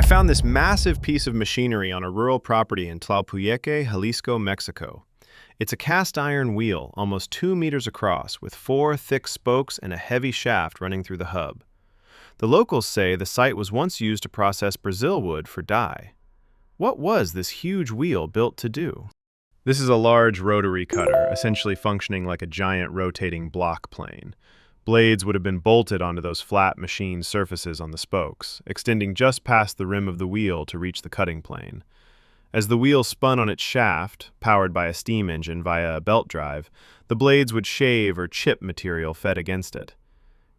I found this massive piece of machinery on a rural property in Tlalpuyeke, Jalisco, Mexico. It's a cast iron wheel, almost 2 meters across, with 4 thick spokes and a heavy shaft running through the hub. The locals say the site was once used to process Brazil wood for dye. What was this huge wheel built to do? This is a large rotary cutter, essentially functioning like a giant rotating block plane. Blades would have been bolted onto those flat machined surfaces on the spokes, extending just past the rim of the wheel to reach the cutting plane. As the wheel spun on its shaft, powered by a steam engine via a belt drive, the blades would shave or chip material fed against it.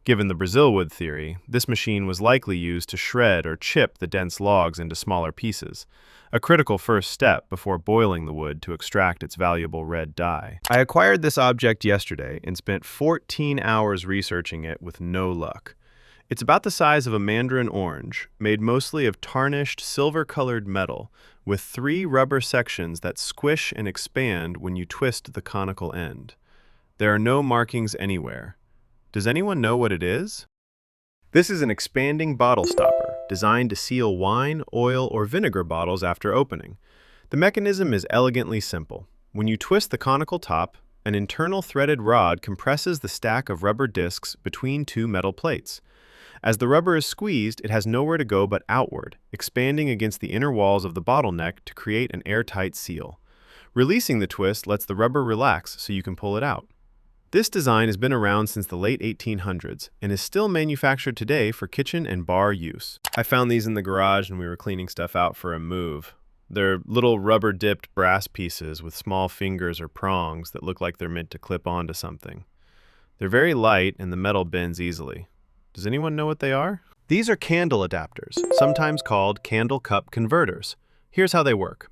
Given the Brazil wood theory, this machine was likely used to shred or chip the dense logs into smaller pieces, a critical first step before boiling the wood to extract its valuable red dye. I acquired this object yesterday and spent 14 hours researching it with no luck. It's about the size of a mandarin orange, made mostly of tarnished silver-colored metal, with 3 rubber sections that squish and expand when you twist the conical end. There are no markings anywhere. Does anyone know what it is? This is an expanding bottle stopper, designed to seal wine, oil, or vinegar bottles after opening. The mechanism is elegantly simple. When you twist the conical top, an internal threaded rod compresses the stack of rubber discs between 2 metal plates. As the rubber is squeezed, it has nowhere to go but outward, expanding against the inner walls of the bottleneck to create an airtight seal. Releasing the twist lets the rubber relax so you can pull it out. This design has been around since the late 1800s and is still manufactured today for kitchen and bar use. I found these in the garage when we were cleaning stuff out for a move. They're little rubber-dipped brass pieces with small fingers or prongs that look like they're meant to clip onto something. They're very light and the metal bends easily. Does anyone know what they are? These are candle adapters, sometimes called candle cup converters. Here's how they work.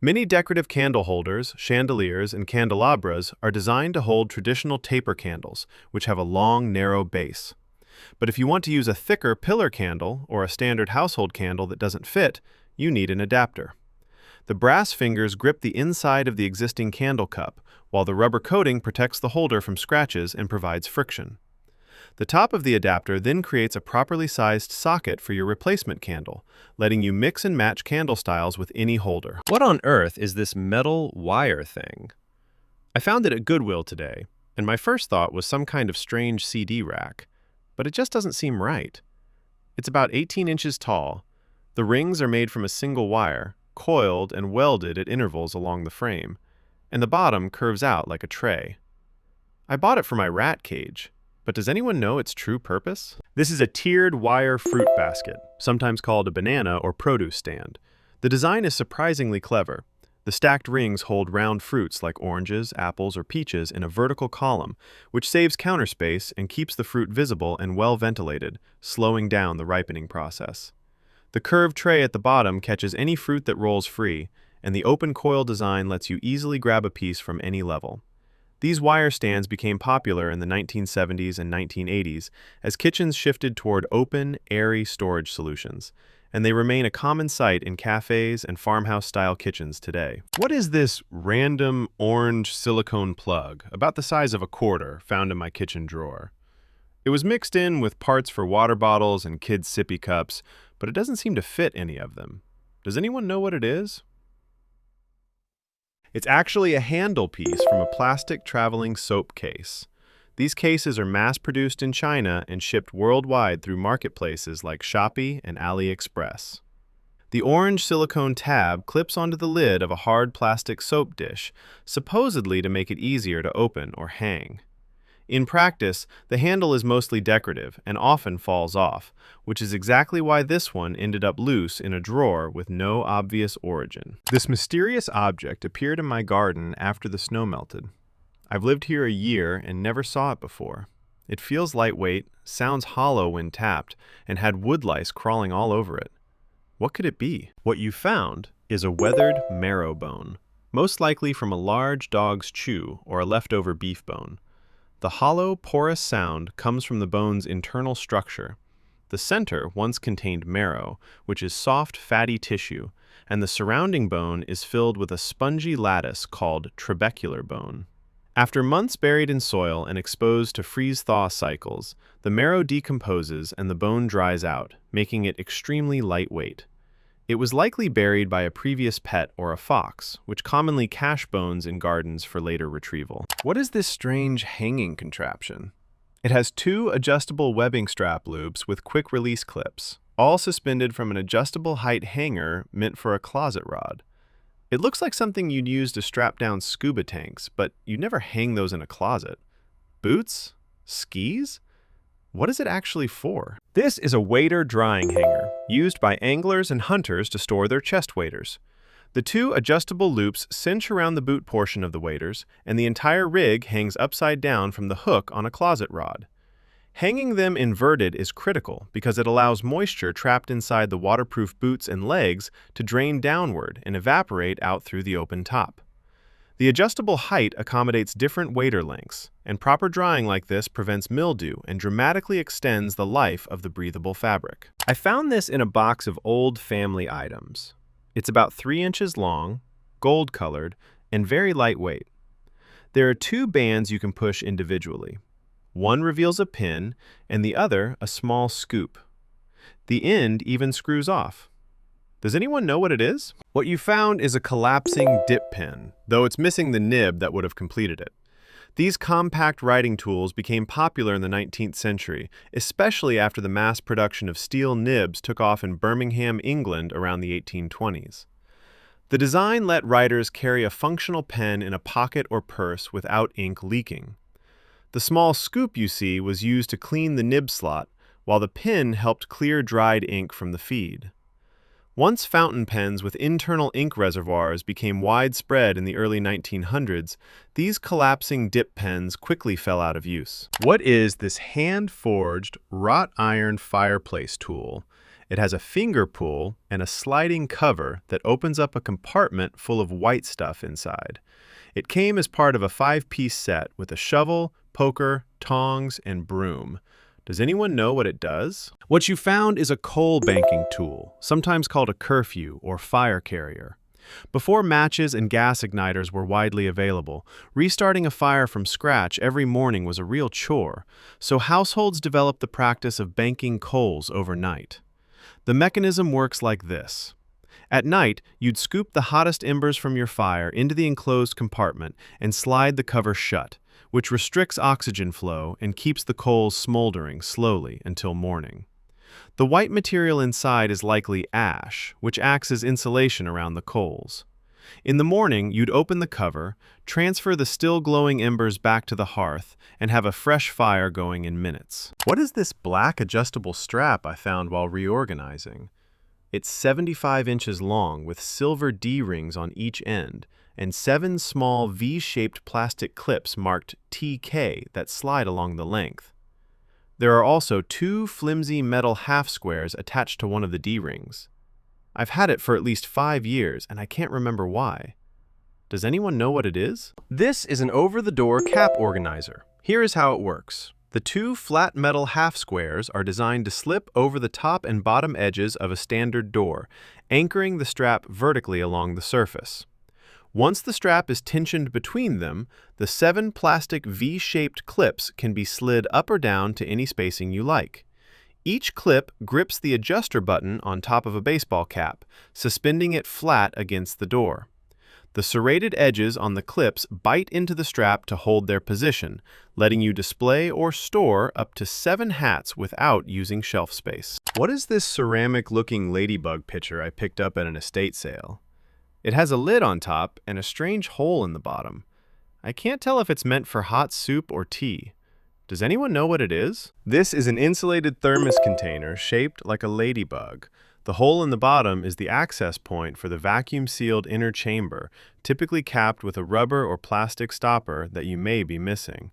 Many decorative candle holders, chandeliers, and candelabras are designed to hold traditional taper candles, which have a long, narrow base. But if you want to use a thicker pillar candle or a standard household candle that doesn't fit, you need an adapter. The brass fingers grip the inside of the existing candle cup, while the rubber coating protects the holder from scratches and provides friction. The top of the adapter then creates a properly sized socket for your replacement candle, letting you mix and match candle styles with any holder. What on earth is this metal wire thing? I found it at Goodwill today, and my first thought was some kind of strange CD rack, but it just doesn't seem right. It's about 18 inches tall. The rings are made from a single wire, coiled and welded at intervals along the frame, and the bottom curves out like a tray. I bought it for my rat cage. But does anyone know its true purpose? This is a tiered wire fruit basket, sometimes called a banana or produce stand. The design is surprisingly clever. The stacked rings hold round fruits like oranges, apples, or peaches in a vertical column, which saves counter space and keeps the fruit visible and well ventilated, slowing down the ripening process. The curved tray at the bottom catches any fruit that rolls free, and the open coil design lets you easily grab a piece from any level. These wire stands became popular in the 1970s and 1980s as kitchens shifted toward open, airy storage solutions, and they remain a common sight in cafes and farmhouse-style kitchens today. What is this random orange silicone plug, about the size of a quarter, found in my kitchen drawer? It was mixed in with parts for water bottles and kids' sippy cups, but it doesn't seem to fit any of them. Does anyone know what it is? It's actually a handle piece from a plastic traveling soap case. These cases are mass-produced in China and shipped worldwide through marketplaces like Shopee and AliExpress. The orange silicone tab clips onto the lid of a hard plastic soap dish, supposedly to make it easier to open or hang. In practice, the handle is mostly decorative and often falls off, which is exactly why this one ended up loose in a drawer with no obvious origin. This mysterious object appeared in my garden after the snow melted. I've lived here a year and never saw it before. It feels lightweight, sounds hollow when tapped, and had wood lice crawling all over it. What could it be? What you found is a weathered marrow bone, most likely from a large dog's chew or a leftover beef bone. The hollow, porous sound comes from the bone's internal structure. The center once contained marrow, which is soft, fatty tissue, and the surrounding bone is filled with a spongy lattice called trabecular bone. After months buried in soil and exposed to freeze-thaw cycles, the marrow decomposes and the bone dries out, making it extremely lightweight. It was likely buried by a previous pet or a fox, which commonly cache bones in gardens for later retrieval. What is this strange hanging contraption? It has two adjustable webbing strap loops with quick-release clips, all suspended from an adjustable height hanger meant for a closet rod. It looks like something you'd use to strap down scuba tanks, but you'd never hang those in a closet. Boots? Skis? What is it actually for? This is a wader drying hanger, used by anglers and hunters to store their chest waders. The two adjustable loops cinch around the boot portion of the waders, and the entire rig hangs upside down from the hook on a closet rod. Hanging them inverted is critical because it allows moisture trapped inside the waterproof boots and legs to drain downward and evaporate out through the open top. The adjustable height accommodates different wader lengths, and proper drying like this prevents mildew and dramatically extends the life of the breathable fabric. I found this in a box of old family items. It's about 3 inches long, gold-colored, and very lightweight. There are 2 bands you can push individually. One reveals a pin, and the other a small scoop. The end even screws off. Does anyone know what it is? What you found is a collapsing dip pen, though it's missing the nib that would have completed it. These compact writing tools became popular in the 19th century, especially after the mass production of steel nibs took off in Birmingham, England around the 1820s. The design let writers carry a functional pen in a pocket or purse without ink leaking. The small scoop you see was used to clean the nib slot, while the pin helped clear dried ink from the feed. Once fountain pens with internal ink reservoirs became widespread in the early 1900s, these collapsing dip pens quickly fell out of use. What is this hand-forged, wrought iron fireplace tool? It has a finger pull and a sliding cover that opens up a compartment full of white stuff inside. It came as part of a 5-piece set with a shovel, poker, tongs, and broom. Does anyone know what it does? What you found is a coal banking tool, sometimes called a curfew or fire carrier. Before matches and gas igniters were widely available, restarting a fire from scratch every morning was a real chore, so households developed the practice of banking coals overnight. The mechanism works like this. At night, you'd scoop the hottest embers from your fire into the enclosed compartment and slide the cover shut, which restricts oxygen flow and keeps the coals smoldering slowly until morning. The white material inside is likely ash, which acts as insulation around the coals. In the morning, you'd open the cover, transfer the still glowing embers back to the hearth, and have a fresh fire going in minutes. What is this black adjustable strap I found while reorganizing? It's 75 inches long with silver D-rings on each end, and 7 small V-shaped plastic clips marked TK that slide along the length. There are also 2 flimsy metal half-squares attached to one of the D-rings. I've had it for at least 5 years, and I can't remember why. Does anyone know what it is? This is an over-the-door cap organizer. Here is how it works. The 2 flat metal half-squares are designed to slip over the top and bottom edges of a standard door, anchoring the strap vertically along the surface. Once the strap is tensioned between them, the 7 plastic V-shaped clips can be slid up or down to any spacing you like. Each clip grips the adjuster button on top of a baseball cap, suspending it flat against the door. The serrated edges on the clips bite into the strap to hold their position, letting you display or store up to 7 hats without using shelf space. What is this ceramic-looking ladybug pitcher I picked up at an estate sale? It has a lid on top and a strange hole in the bottom. I can't tell if it's meant for hot soup or tea. Does anyone know what it is? This is an insulated thermos container shaped like a ladybug. The hole in the bottom is the access point for the vacuum-sealed inner chamber, typically capped with a rubber or plastic stopper that you may be missing.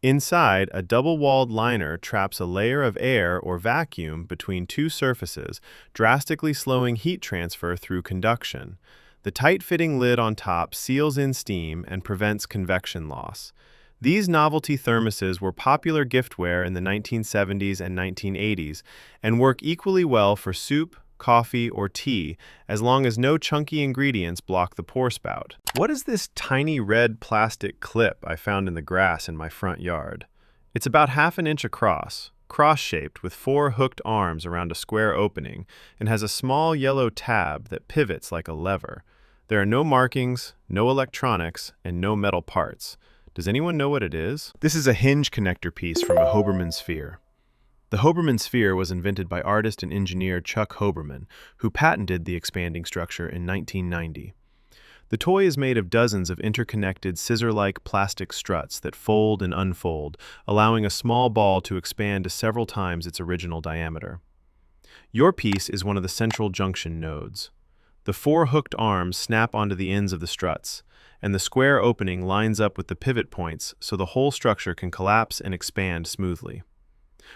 Inside, a double-walled liner traps a layer of air or vacuum between 2 surfaces, drastically slowing heat transfer through conduction. The tight-fitting lid on top seals in steam and prevents convection loss. These novelty thermoses were popular giftware in the 1970s and 1980s and work equally well for soup, coffee, or tea, as long as no chunky ingredients block the pour spout. What is this tiny red plastic clip I found in the grass in my front yard? It's about 1/2 inch across, cross-shaped with 4 hooked arms around a square opening, and has a small yellow tab that pivots like a lever. There are no markings, no electronics, and no metal parts. Does anyone know what it is? This is a hinge connector piece from a Hoberman sphere. The Hoberman sphere was invented by artist and engineer Chuck Hoberman, who patented the expanding structure in 1990. The toy is made of dozens of interconnected scissor-like plastic struts that fold and unfold, allowing a small ball to expand to several times its original diameter. Your piece is one of the central junction nodes. The 4 hooked arms snap onto the ends of the struts, and the square opening lines up with the pivot points so the whole structure can collapse and expand smoothly.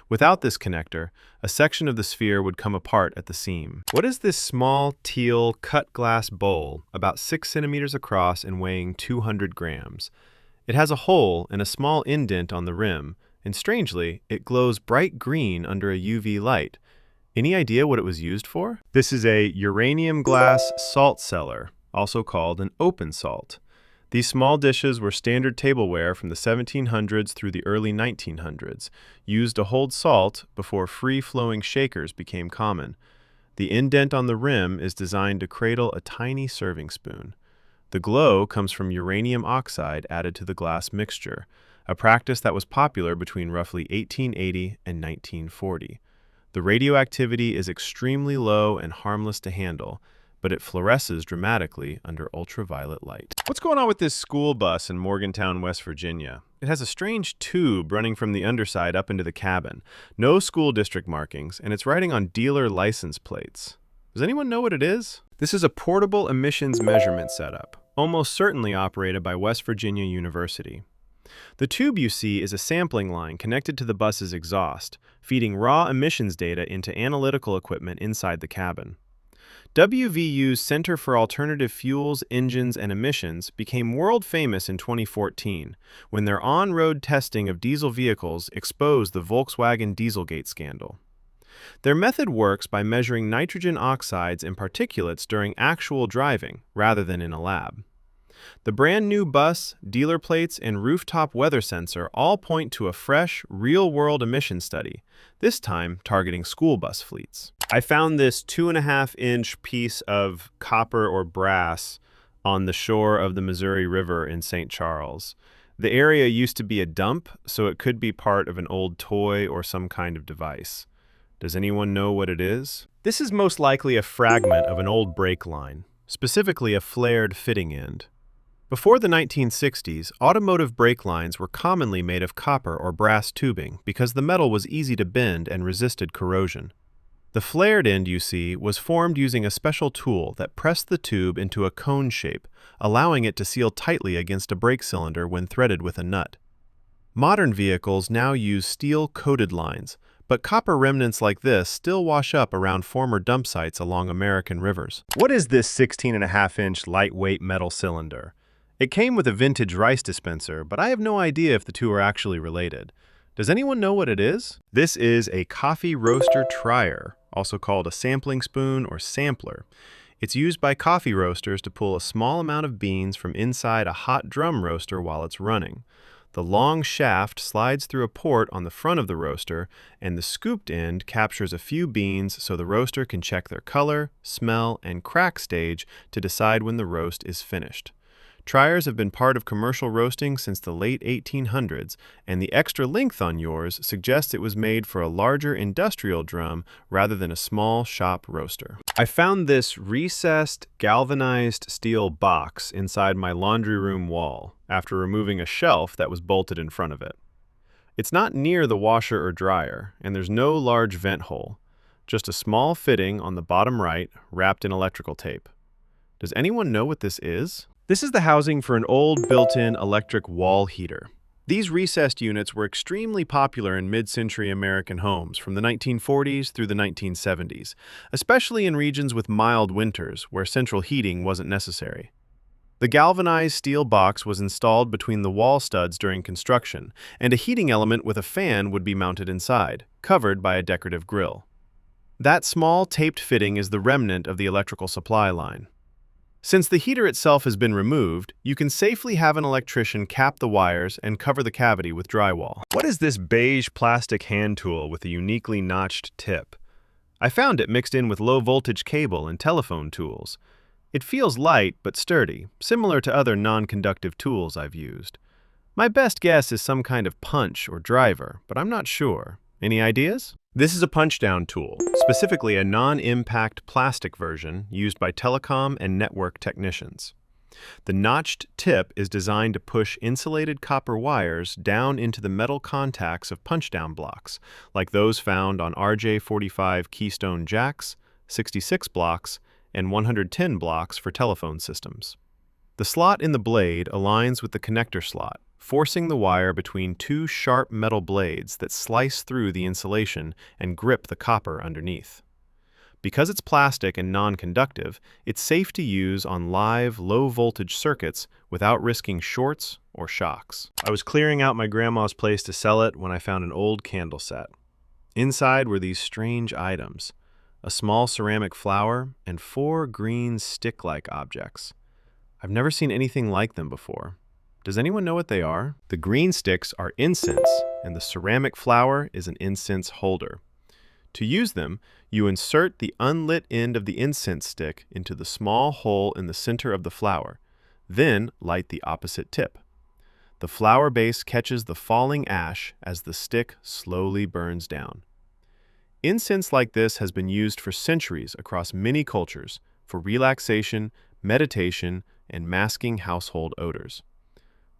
Without this connector, a section of the sphere would come apart at the seam. What is this small, teal, cut glass bowl, about 6 centimeters across and weighing 200 grams? It has a hole and a small indent on the rim, and strangely, it glows bright green under a UV light. Any idea what it was used for? This is a uranium glass salt cellar, also called an open salt. These small dishes were standard tableware from the 1700s through the early 1900s, used to hold salt before free-flowing shakers became common. The indent on the rim is designed to cradle a tiny serving spoon. The glow comes from uranium oxide added to the glass mixture, a practice that was popular between roughly 1880 and 1940. The radioactivity is extremely low and harmless to handle, but it fluoresces dramatically under ultraviolet light. What's going on with this school bus in Morgantown, West Virginia? It has a strange tube running from the underside up into the cabin, no school district markings, and it's riding on dealer license plates. Does anyone know what it is? This is a portable emissions measurement setup, almost certainly operated by West Virginia University. The tube you see is a sampling line connected to the bus's exhaust, feeding raw emissions data into analytical equipment inside the cabin. WVU's Center for Alternative Fuels, Engines, and Emissions became world famous in 2014 when their on-road testing of diesel vehicles exposed the Volkswagen Dieselgate scandal. Their method works by measuring nitrogen oxides and particulates during actual driving rather than in a lab. The brand new bus, dealer plates, and rooftop weather sensor all point to a fresh, real-world emission study, this time targeting school bus fleets. I found this 2.5-inch piece of copper or brass on the shore of the Missouri River in St. Charles. The area used to be a dump, so it could be part of an old toy or some kind of device. Does anyone know what it is? This is most likely a fragment of an old brake line, specifically a flared fitting end. Before the 1960s, automotive brake lines were commonly made of copper or brass tubing because the metal was easy to bend and resisted corrosion. The flared end you see was formed using a special tool that pressed the tube into a cone shape, allowing it to seal tightly against a brake cylinder when threaded with a nut. Modern vehicles now use steel-coated lines, but copper remnants like this still wash up around former dump sites along American rivers. What is this 16.5-inch lightweight metal cylinder? It came with a vintage rice dispenser, but I have no idea if the two are actually related. Does anyone know what it is? This is a coffee roaster trier, also called a sampling spoon or sampler. It's used by coffee roasters to pull a small amount of beans from inside a hot drum roaster while it's running. The long shaft slides through a port on the front of the roaster, and the scooped end captures a few beans so the roaster can check their color, smell, and crack stage to decide when the roast is finished. Triers have been part of commercial roasting since the late 1800s, and the extra length on yours suggests it was made for a larger industrial drum rather than a small shop roaster. I found this recessed, galvanized steel box inside my laundry room wall after removing a shelf that was bolted in front of it. It's not near the washer or dryer, and there's no large vent hole, just a small fitting on the bottom right wrapped in electrical tape. Does anyone know what this is? This is the housing for an old built-in electric wall heater. These recessed units were extremely popular in mid-century American homes from the 1940s through the 1970s, especially in regions with mild winters where central heating wasn't necessary. The galvanized steel box was installed between the wall studs during construction, and a heating element with a fan would be mounted inside, covered by a decorative grill. That small taped fitting is the remnant of the electrical supply line. Since the heater itself has been removed, you can safely have an electrician cap the wires and cover the cavity with drywall. What is this beige plastic hand tool with a uniquely notched tip? I found it mixed in with low-voltage cable and telephone tools. It feels light but sturdy, similar to other non-conductive tools I've used. My best guess is some kind of punch or driver, but I'm not sure. Any ideas? This is a punch-down tool, specifically a non-impact plastic version used by telecom and network technicians. The notched tip is designed to push insulated copper wires down into the metal contacts of punch-down blocks, like those found on RJ45 Keystone jacks, 66 blocks, and 110 blocks for telephone systems. The slot in the blade aligns with the connector slot, forcing the wire between two sharp metal blades that slice through the insulation and grip the copper underneath. Because it's plastic and non-conductive, it's safe to use on live, low-voltage circuits without risking shorts or shocks. I was clearing out my grandma's place to sell it when I found an old candle set. Inside were these strange items: a small ceramic flower and 4 green stick-like objects. I've never seen anything like them before. Does anyone know what they are? The green sticks are incense, and the ceramic flower is an incense holder. To use them, you insert the unlit end of the incense stick into the small hole in the center of the flower, then light the opposite tip. The flower base catches the falling ash as the stick slowly burns down. Incense like this has been used for centuries across many cultures for relaxation, meditation, and masking household odors.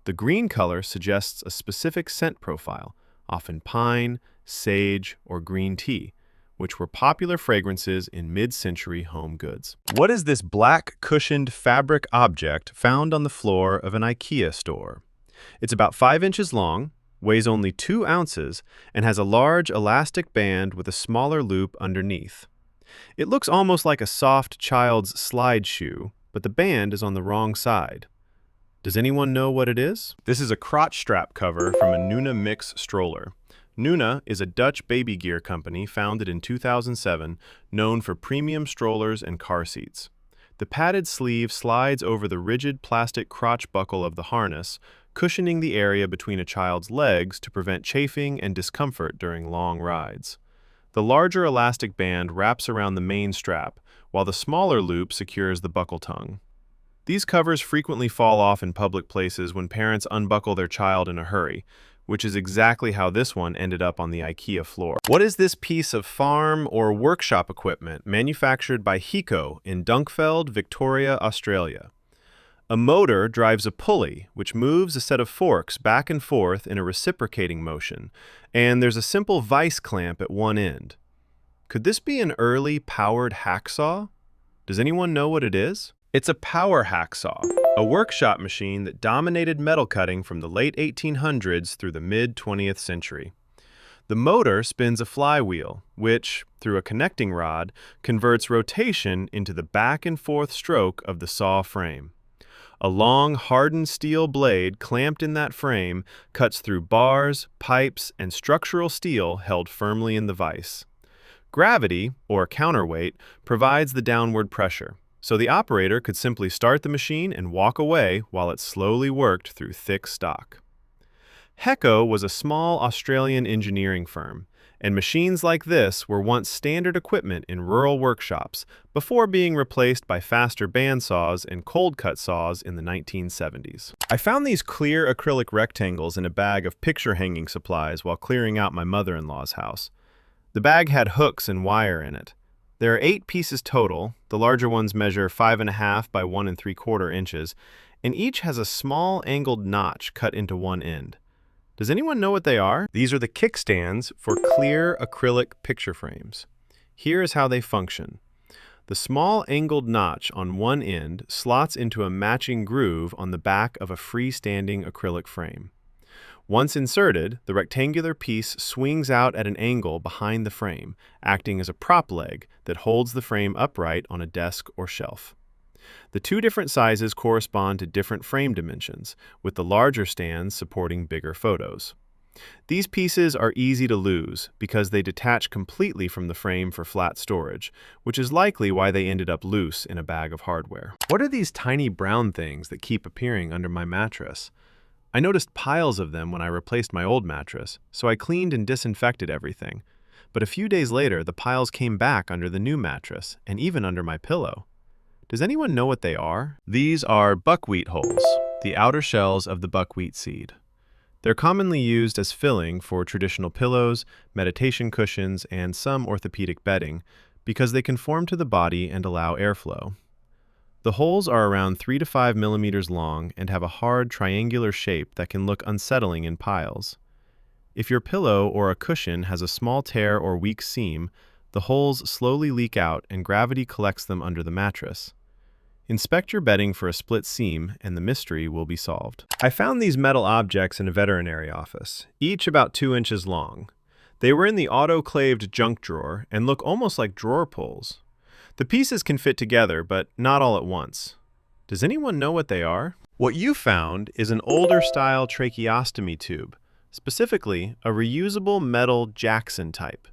The green color suggests a specific scent profile, often pine, sage, or green tea, which were popular fragrances in mid-century home goods. What is this black cushioned fabric object found on the floor of an IKEA store? It's about 5 inches long, weighs only 2 ounces, and has a large elastic band with a smaller loop underneath. It looks almost like a soft child's slide shoe, but the band is on the wrong side. Does anyone know what it is? This is a crotch strap cover from a Nuna Mix stroller. Nuna is a Dutch baby gear company founded in 2007, known for premium strollers and car seats. The padded sleeve slides over the rigid plastic crotch buckle of the harness, cushioning the area between a child's legs to prevent chafing and discomfort during long rides. The larger elastic band wraps around the main strap, while the smaller loop secures the buckle tongue. These covers frequently fall off in public places when parents unbuckle their child in a hurry, which is exactly how this one ended up on the IKEA floor. What is this piece of farm or workshop equipment manufactured by Hiko in Dunkeld, Victoria, Australia? A motor drives a pulley, which moves a set of forks back and forth in a reciprocating motion, and there's a simple vise clamp at one end. Could this be an early powered hacksaw? Does anyone know what it is? It's a power hacksaw, a workshop machine that dominated metal cutting from the late 1800s through the mid-20th century. The motor spins a flywheel, which, through a connecting rod, converts rotation into the back and forth stroke of the saw frame. A long, hardened steel blade clamped in that frame cuts through bars, pipes, and structural steel held firmly in the vise. Gravity, or counterweight, provides the downward pressure, so the operator could simply start the machine and walk away while it slowly worked through thick stock. Heko was a small Australian engineering firm, and machines like this were once standard equipment in rural workshops before being replaced by faster bandsaws and cold-cut saws in the 1970s. I found these clear acrylic rectangles in a bag of picture-hanging supplies while clearing out my mother-in-law's house. The bag had hooks and wire in it. There are 8 pieces total. The larger ones measure 5.5 by 1 3/4 inches, and each has a small angled notch cut into one end. Does anyone know what they are? These are the kickstands for clear acrylic picture frames. Here is how they function. The small angled notch on one end slots into a matching groove on the back of a freestanding acrylic frame. Once inserted, the rectangular piece swings out at an angle behind the frame, acting as a prop leg that holds the frame upright on a desk or shelf. The 2 different sizes correspond to different frame dimensions, with the larger stands supporting bigger photos. These pieces are easy to lose because they detach completely from the frame for flat storage, which is likely why they ended up loose in a bag of hardware. What are these tiny brown things that keep appearing under my mattress? I noticed piles of them when I replaced my old mattress, so I cleaned and disinfected everything. But a few days later, the piles came back under the new mattress and even under my pillow. Does anyone know what they are? These are buckwheat hulls, the outer shells of the buckwheat seed. They're commonly used as filling for traditional pillows, meditation cushions, and some orthopedic bedding because they conform to the body and allow airflow. The holes are around 3 to 5 millimeters long and have a hard triangular shape that can look unsettling in piles. If your pillow or a cushion has a small tear or weak seam, the holes slowly leak out and gravity collects them under the mattress. Inspect your bedding for a split seam and the mystery will be solved. I found these metal objects in a veterinary office, each about 2 inches long. They were in the autoclaved junk drawer and look almost like drawer pulls. The pieces can fit together, but not all at once. Does anyone know what they are? What you found is an older style tracheostomy tube, specifically a reusable metal Jackson type.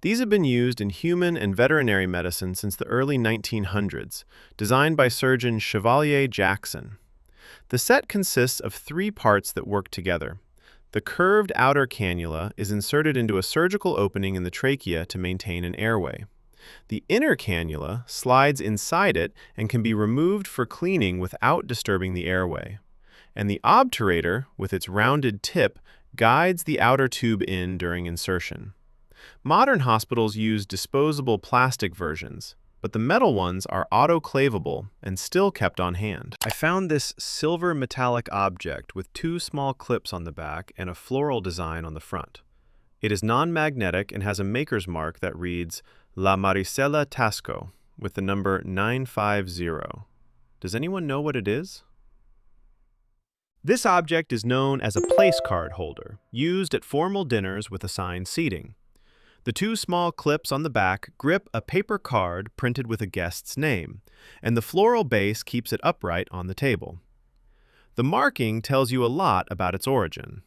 These have been used in human and veterinary medicine since the early 1900s, designed by surgeon Chevalier Jackson. The set consists of 3 parts that work together. The curved outer cannula is inserted into a surgical opening in the trachea to maintain an airway. The inner cannula slides inside it and can be removed for cleaning without disturbing the airway. And the obturator, with its rounded tip, guides the outer tube in during insertion. Modern hospitals use disposable plastic versions, but the metal ones are autoclavable and still kept on hand. I found this silver metallic object with 2 small clips on the back and a floral design on the front. It is non-magnetic and has a maker's mark that reads La Maricela Tasco with the number 950. Does anyone know what it is? This object is known as a place card holder, used at formal dinners with assigned seating. The 2 small clips on the back grip a paper card printed with a guest's name, and the floral base keeps it upright on the table. The marking tells you a lot about its origin.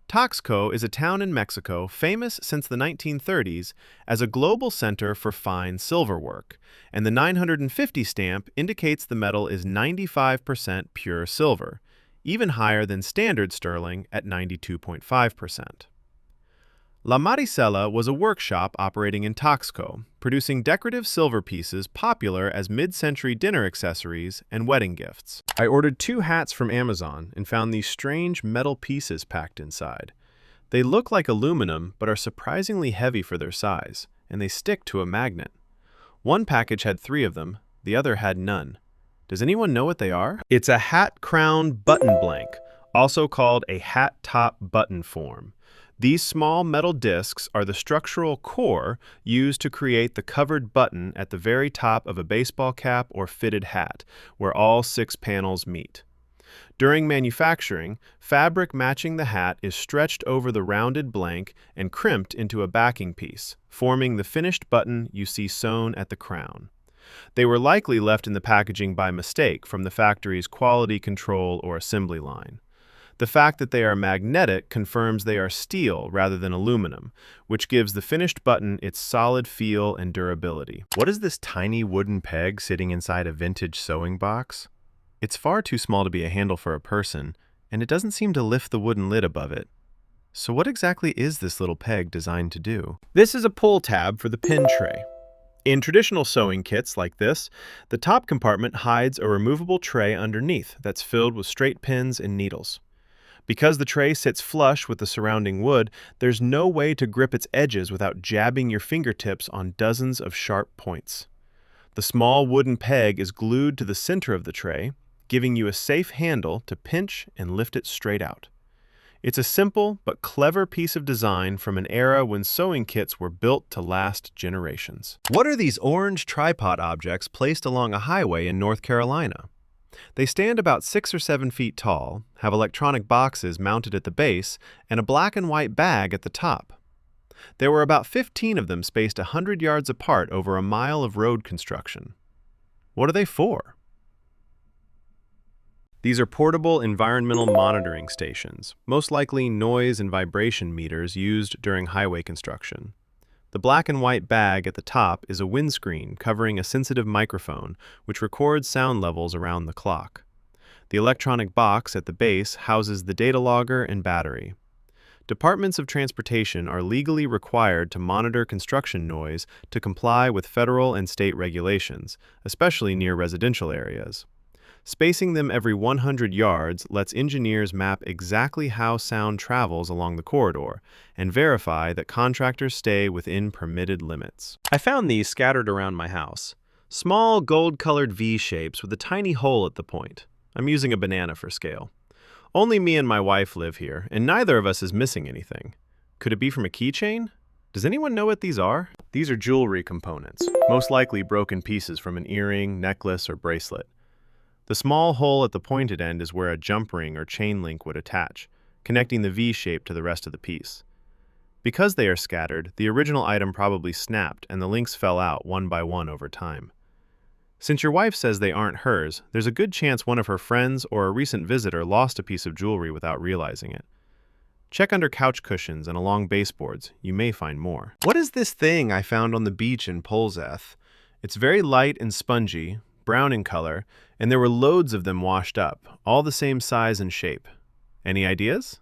Taxco is a town in Mexico famous since the 1930s as a global center for fine silverwork, and the 950 stamp indicates the metal is 95% pure silver, even higher than standard sterling at 92.5%. La Maricela was a workshop operating in Taxco, producing decorative silver pieces popular as mid-century dinner accessories and wedding gifts. I ordered 2 hats from Amazon and found these strange metal pieces packed inside. They look like aluminum but are surprisingly heavy for their size, and they stick to a magnet. One package had 3 of them, the other had none. Does anyone know what they are? It's a hat crown button blank, also called a hat top button form. These small metal discs are the structural core used to create the covered button at the very top of a baseball cap or fitted hat, where all 6 panels meet. During manufacturing, fabric matching the hat is stretched over the rounded blank and crimped into a backing piece, forming the finished button you see sewn at the crown. They were likely left in the packaging by mistake from the factory's quality control or assembly line. The fact that they are magnetic confirms they are steel rather than aluminum, which gives the finished button its solid feel and durability. What is this tiny wooden peg sitting inside a vintage sewing box? It's far too small to be a handle for a person, and it doesn't seem to lift the wooden lid above it. So what exactly is this little peg designed to do? This is a pull tab for the pin tray. In traditional sewing kits like this, the top compartment hides a removable tray underneath that's filled with straight pins and needles. Because the tray sits flush with the surrounding wood, there's no way to grip its edges without jabbing your fingertips on dozens of sharp points. The small wooden peg is glued to the center of the tray, giving you a safe handle to pinch and lift it straight out. It's a simple but clever piece of design from an era when sewing kits were built to last generations. What are these orange tripod objects placed along a highway in North Carolina? They stand about 6 or 7 feet tall, have electronic boxes mounted at the base, and a black and white bag at the top. There were about 15 of them spaced 100 yards apart over a mile of road construction. What are they for? These are portable environmental monitoring stations, most likely noise and vibration meters used during highway construction. The black and white bag at the top is a windscreen covering a sensitive microphone which records sound levels around the clock. The electronic box at the base houses the data logger and battery. Departments of transportation are legally required to monitor construction noise to comply with federal and state regulations, especially near residential areas. Spacing them every 100 yards lets engineers map exactly how sound travels along the corridor and verify that contractors stay within permitted limits. I found these scattered around my house. Small gold-colored V-shapes with a tiny hole at the point. I'm using a banana for scale. Only me and my wife live here, and neither of us is missing anything. Could it be from a keychain? Does anyone know what these are? These are jewelry components, most likely broken pieces from an earring, necklace, or bracelet. The small hole at the pointed end is where a jump ring or chain link would attach, connecting the V-shape to the rest of the piece. Because they are scattered, the original item probably snapped and the links fell out one by one over time. Since your wife says they aren't hers, there's a good chance one of her friends or a recent visitor lost a piece of jewelry without realizing it. Check under couch cushions and along baseboards. You may find more. What is this thing I found on the beach in Polzeth? It's very light and spongy, brown in color, and there were loads of them washed up, all the same size and shape. Any ideas?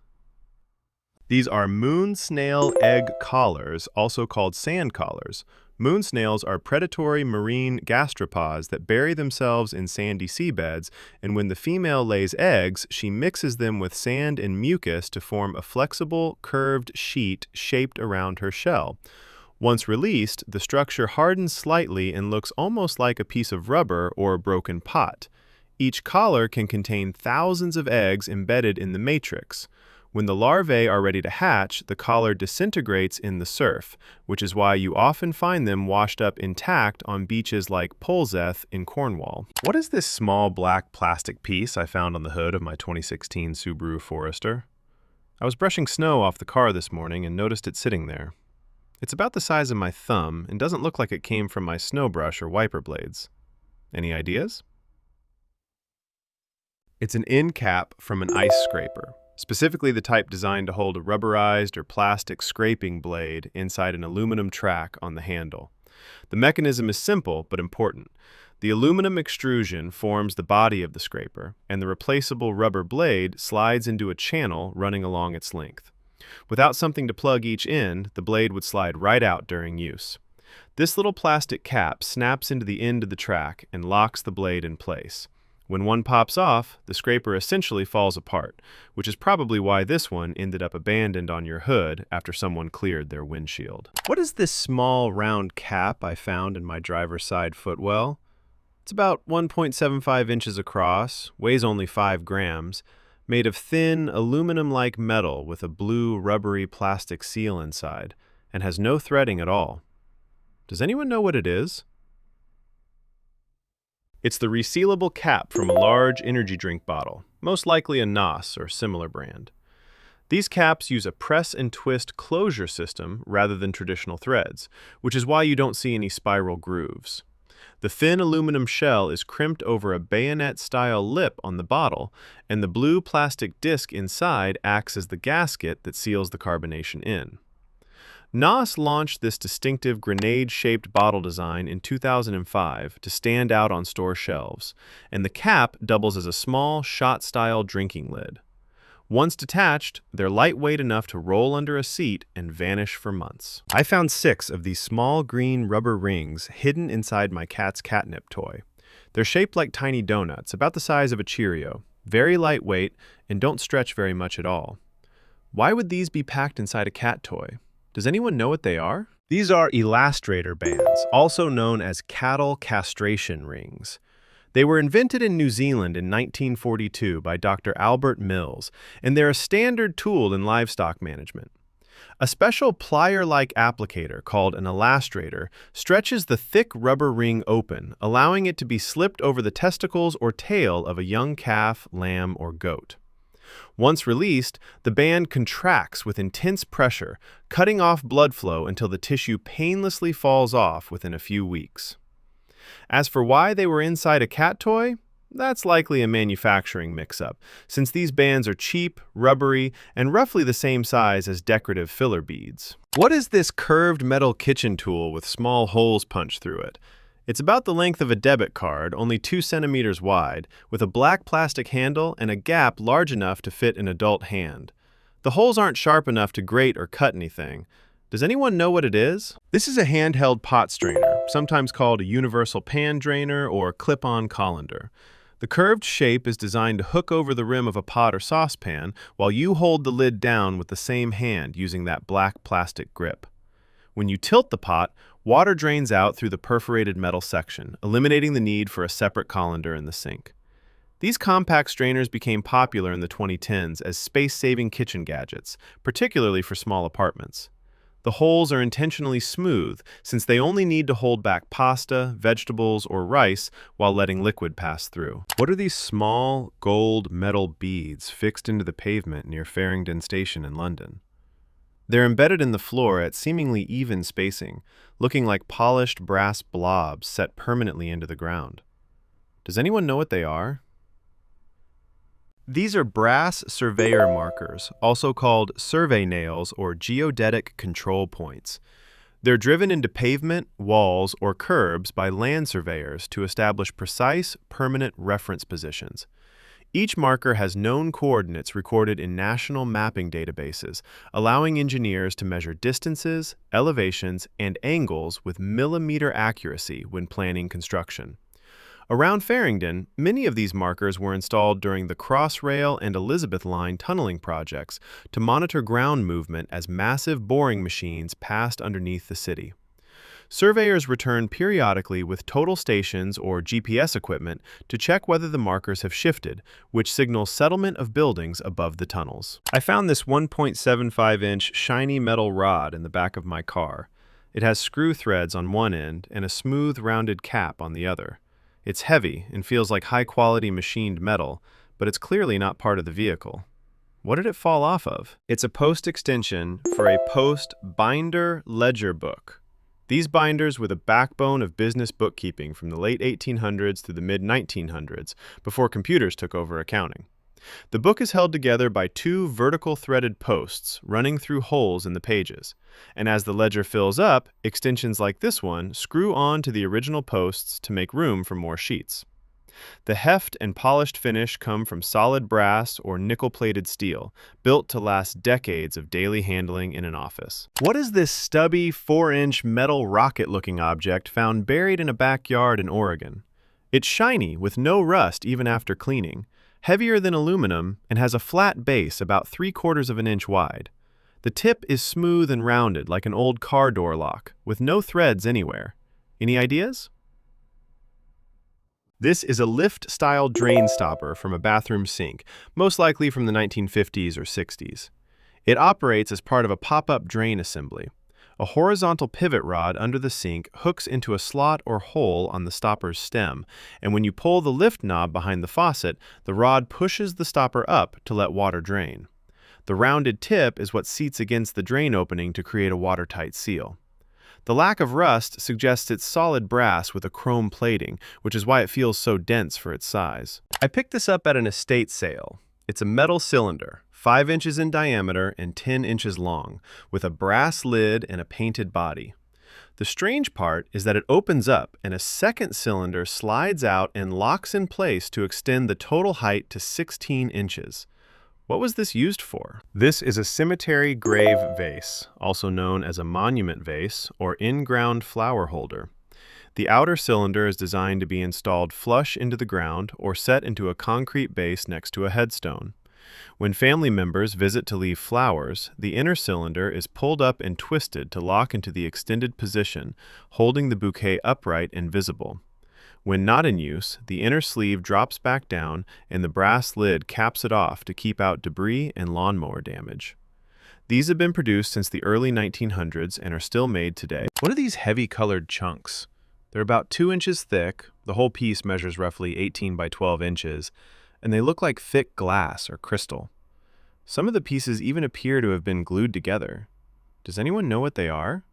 These are moon snail egg collars, also called sand collars. Moon snails are predatory marine gastropods that bury themselves in sandy seabeds, and when the female lays eggs, she mixes them with sand and mucus to form a flexible, curved sheet shaped around her shell. Once released, the structure hardens slightly and looks almost like a piece of rubber or a broken pot. Each collar can contain thousands of eggs embedded in the matrix. When the larvae are ready to hatch, the collar disintegrates in the surf, which is why you often find them washed up intact on beaches like Polzeth in Cornwall. What is this small black plastic piece I found on the hood of my 2016 Subaru Forester? I was brushing snow off the car this morning and noticed it sitting there. It's about the size of my thumb and doesn't look like it came from my snow brush or wiper blades. Any ideas? It's an end cap from an ice scraper. Specifically the type designed to hold a rubberized or plastic scraping blade inside an aluminum track on the handle. The mechanism is simple but important. The aluminum extrusion forms the body of the scraper, and the replaceable rubber blade slides into a channel running along its length. Without something to plug each end, the blade would slide right out during use. This little plastic cap snaps into the end of the track and locks the blade in place. When one pops off, the scraper essentially falls apart, which is probably why this one ended up abandoned on your hood after someone cleared their windshield. What is this small round cap I found in my driver's side footwell? It's about 1.75 inches across, weighs only 5 grams, made of thin, aluminum-like metal with a blue, rubbery plastic seal inside, and has no threading at all. Does anyone know what it is? It's the resealable cap from a large energy drink bottle, most likely a NOS or similar brand. These caps use a press and twist closure system rather than traditional threads, which is why you don't see any spiral grooves. The thin aluminum shell is crimped over a bayonet-style lip on the bottle, and the blue plastic disc inside acts as the gasket that seals the carbonation in. NOS launched this distinctive grenade-shaped bottle design in 2005 to stand out on store shelves, and the cap doubles as a small, shot-style drinking lid. Once detached, they're lightweight enough to roll under a seat and vanish for months. I found 6 of these small green rubber rings hidden inside my cat's catnip toy. They're shaped like tiny donuts, about the size of a Cheerio, very lightweight, and don't stretch very much at all. Why would these be packed inside a cat toy? Does anyone know what they are? These are elastrator bands, also known as cattle castration rings. They were invented in New Zealand in 1942 by Dr. Albert Mills, and they're a standard tool in livestock management. A special plier-like applicator called an elastrator stretches the thick rubber ring open, allowing it to be slipped over the testicles or tail of a young calf, lamb, or goat. Once released, the band contracts with intense pressure, cutting off blood flow until the tissue painlessly falls off within a few weeks. As for why they were inside a cat toy, That's likely a manufacturing mix-up, since these bands are cheap, rubbery, and roughly the same size as decorative filler beads. What is this curved metal kitchen tool with small holes punched through it? It's about the length of a debit card, only 2 centimeters wide, with a black plastic handle and a gap large enough to fit an adult hand. The holes aren't sharp enough to grate or cut anything. Does anyone know what it is? This is a handheld pot strainer, sometimes called a universal pan drainer or clip-on colander. The curved shape is designed to hook over the rim of a pot or saucepan while you hold the lid down with the same hand using that black plastic grip. When you tilt the pot, water drains out through the perforated metal section, eliminating the need for a separate colander in the sink. These compact strainers became popular in the 2010s as space-saving kitchen gadgets, particularly for small apartments. The holes are intentionally smooth since they only need to hold back pasta, vegetables, or rice while letting liquid pass through. What are these small, gold metal beads fixed into the pavement near Farringdon Station in London? They're embedded in the floor at seemingly even spacing, looking like polished brass blobs set permanently into the ground. Does anyone know what they are? These are brass surveyor markers, also called survey nails or geodetic control points. They're driven into pavement, walls, or curbs by land surveyors to establish precise, permanent reference positions. Each marker has known coordinates recorded in national mapping databases, allowing engineers to measure distances, elevations, and angles with millimeter accuracy when planning construction. Around Farringdon, many of these markers were installed during the Crossrail and Elizabeth Line tunneling projects to monitor ground movement as massive boring machines passed underneath the city. Surveyors return periodically with total stations or GPS equipment to check whether the markers have shifted, which signals settlement of buildings above the tunnels. I found this 1.75-inch shiny metal rod in the back of my car. It has screw threads on one end and a smooth, rounded cap on the other. It's heavy and feels like high-quality machined metal, but it's clearly not part of the vehicle. What did it fall off of? It's a post extension for a post binder ledger book. These binders were the backbone of business bookkeeping from the late 1800s through the mid-1900s, before computers took over accounting. The book is held together by 2 vertical threaded posts running through holes in the pages, and as the ledger fills up, extensions like this one screw on to the original posts to make room for more sheets. The heft and polished finish come from solid brass or nickel-plated steel, built to last decades of daily handling in an office. What is this stubby 4-inch metal rocket-looking object found buried in a backyard in Oregon? It's shiny with no rust even after cleaning, heavier than aluminum, and has a flat base about 3/4 of an inch wide. The tip is smooth and rounded like an old car door lock, with no threads anywhere. Any ideas? This is a lift-style drain stopper from a bathroom sink, most likely from the 1950s or 60s. It operates as part of a pop-up drain assembly. A horizontal pivot rod under the sink hooks into a slot or hole on the stopper's stem, and when you pull the lift knob behind the faucet, the rod pushes the stopper up to let water drain. The rounded tip is what seats against the drain opening to create a watertight seal. The lack of rust suggests it's solid brass with a chrome plating, which is why it feels so dense for its size. I picked this up at an estate sale. It's a metal cylinder, 5 inches in diameter and 10 inches long, with a brass lid and a painted body. The strange part is that it opens up and a second cylinder slides out and locks in place to extend the total height to 16 inches. What was this used for? This is a cemetery grave vase, also known as a monument vase or in-ground flower holder. The outer cylinder is designed to be installed flush into the ground or set into a concrete base next to a headstone. When family members visit to leave flowers, the inner cylinder is pulled up and twisted to lock into the extended position, holding the bouquet upright and visible. When not in use, the inner sleeve drops back down and the brass lid caps it off to keep out debris and lawnmower damage. These have been produced since the early 1900s and are still made today. What are these heavy colored chunks? They're about 2 inches thick, the whole piece measures roughly 18 by 12 inches, and they look like thick glass or crystal. Some of the pieces even appear to have been glued together. Does anyone know what they are?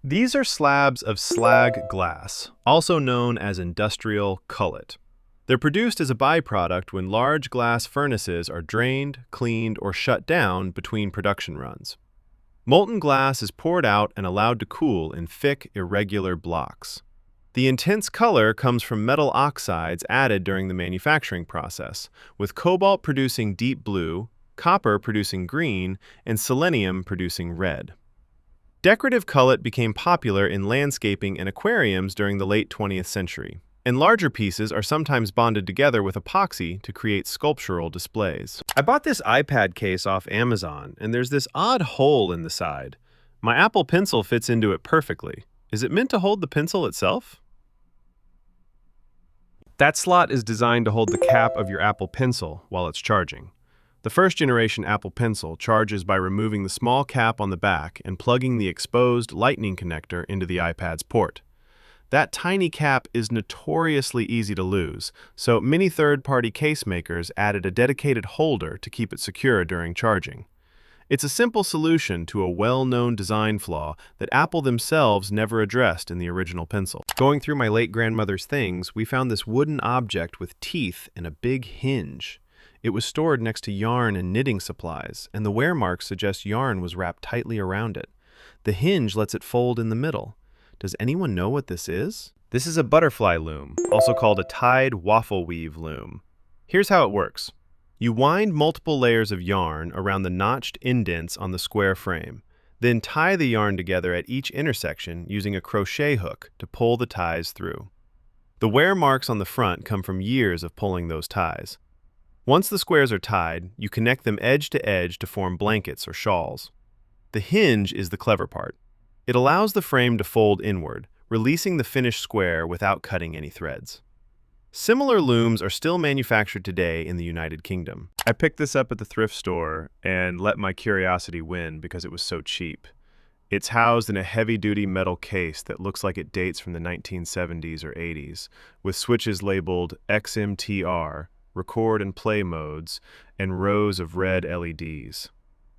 These are slabs of slag glass, also known as industrial cullet. They're produced as a byproduct when large glass furnaces are drained, cleaned, or shut down between production runs. Molten glass is poured out and allowed to cool in thick, irregular blocks. The intense color comes from metal oxides added during the manufacturing process, with cobalt producing deep blue, copper producing green, and selenium producing red. Decorative cullet became popular in landscaping and aquariums during the late 20th century, and larger pieces are sometimes bonded together with epoxy to create sculptural displays. I bought this iPad case off Amazon, and there's this odd hole in the side. My Apple Pencil fits into it perfectly. Is it meant to hold the pencil itself? That slot is designed to hold the cap of your Apple Pencil while it's charging. The first generation Apple Pencil charges by removing the small cap on the back and plugging the exposed lightning connector into the iPad's port. That tiny cap is notoriously easy to lose, so many third-party case makers added a dedicated holder to keep it secure during charging. It's a simple solution to a well-known design flaw that Apple themselves never addressed in the original Pencil. Going through my late grandmother's things, we found this wooden object with teeth and a big hinge. It was stored next to yarn and knitting supplies, and the wear marks suggest yarn was wrapped tightly around it. The hinge lets it fold in the middle. Does anyone know what this is? This is a butterfly loom, also called a tied waffle weave loom. Here's how it works. You wind multiple layers of yarn around the notched indents on the square frame, then tie the yarn together at each intersection using a crochet hook to pull the ties through. The wear marks on the front come from years of pulling those ties. Once the squares are tied, you connect them edge to edge to form blankets or shawls. The hinge is the clever part. It allows the frame to fold inward, releasing the finished square without cutting any threads. Similar looms are still manufactured today in the United Kingdom. I picked this up at the thrift store and let my curiosity win because it was so cheap. It's housed in a heavy-duty metal case that looks like it dates from the 1970s or 80s, with switches labeled XMTR, record and play modes, and rows of red LEDs.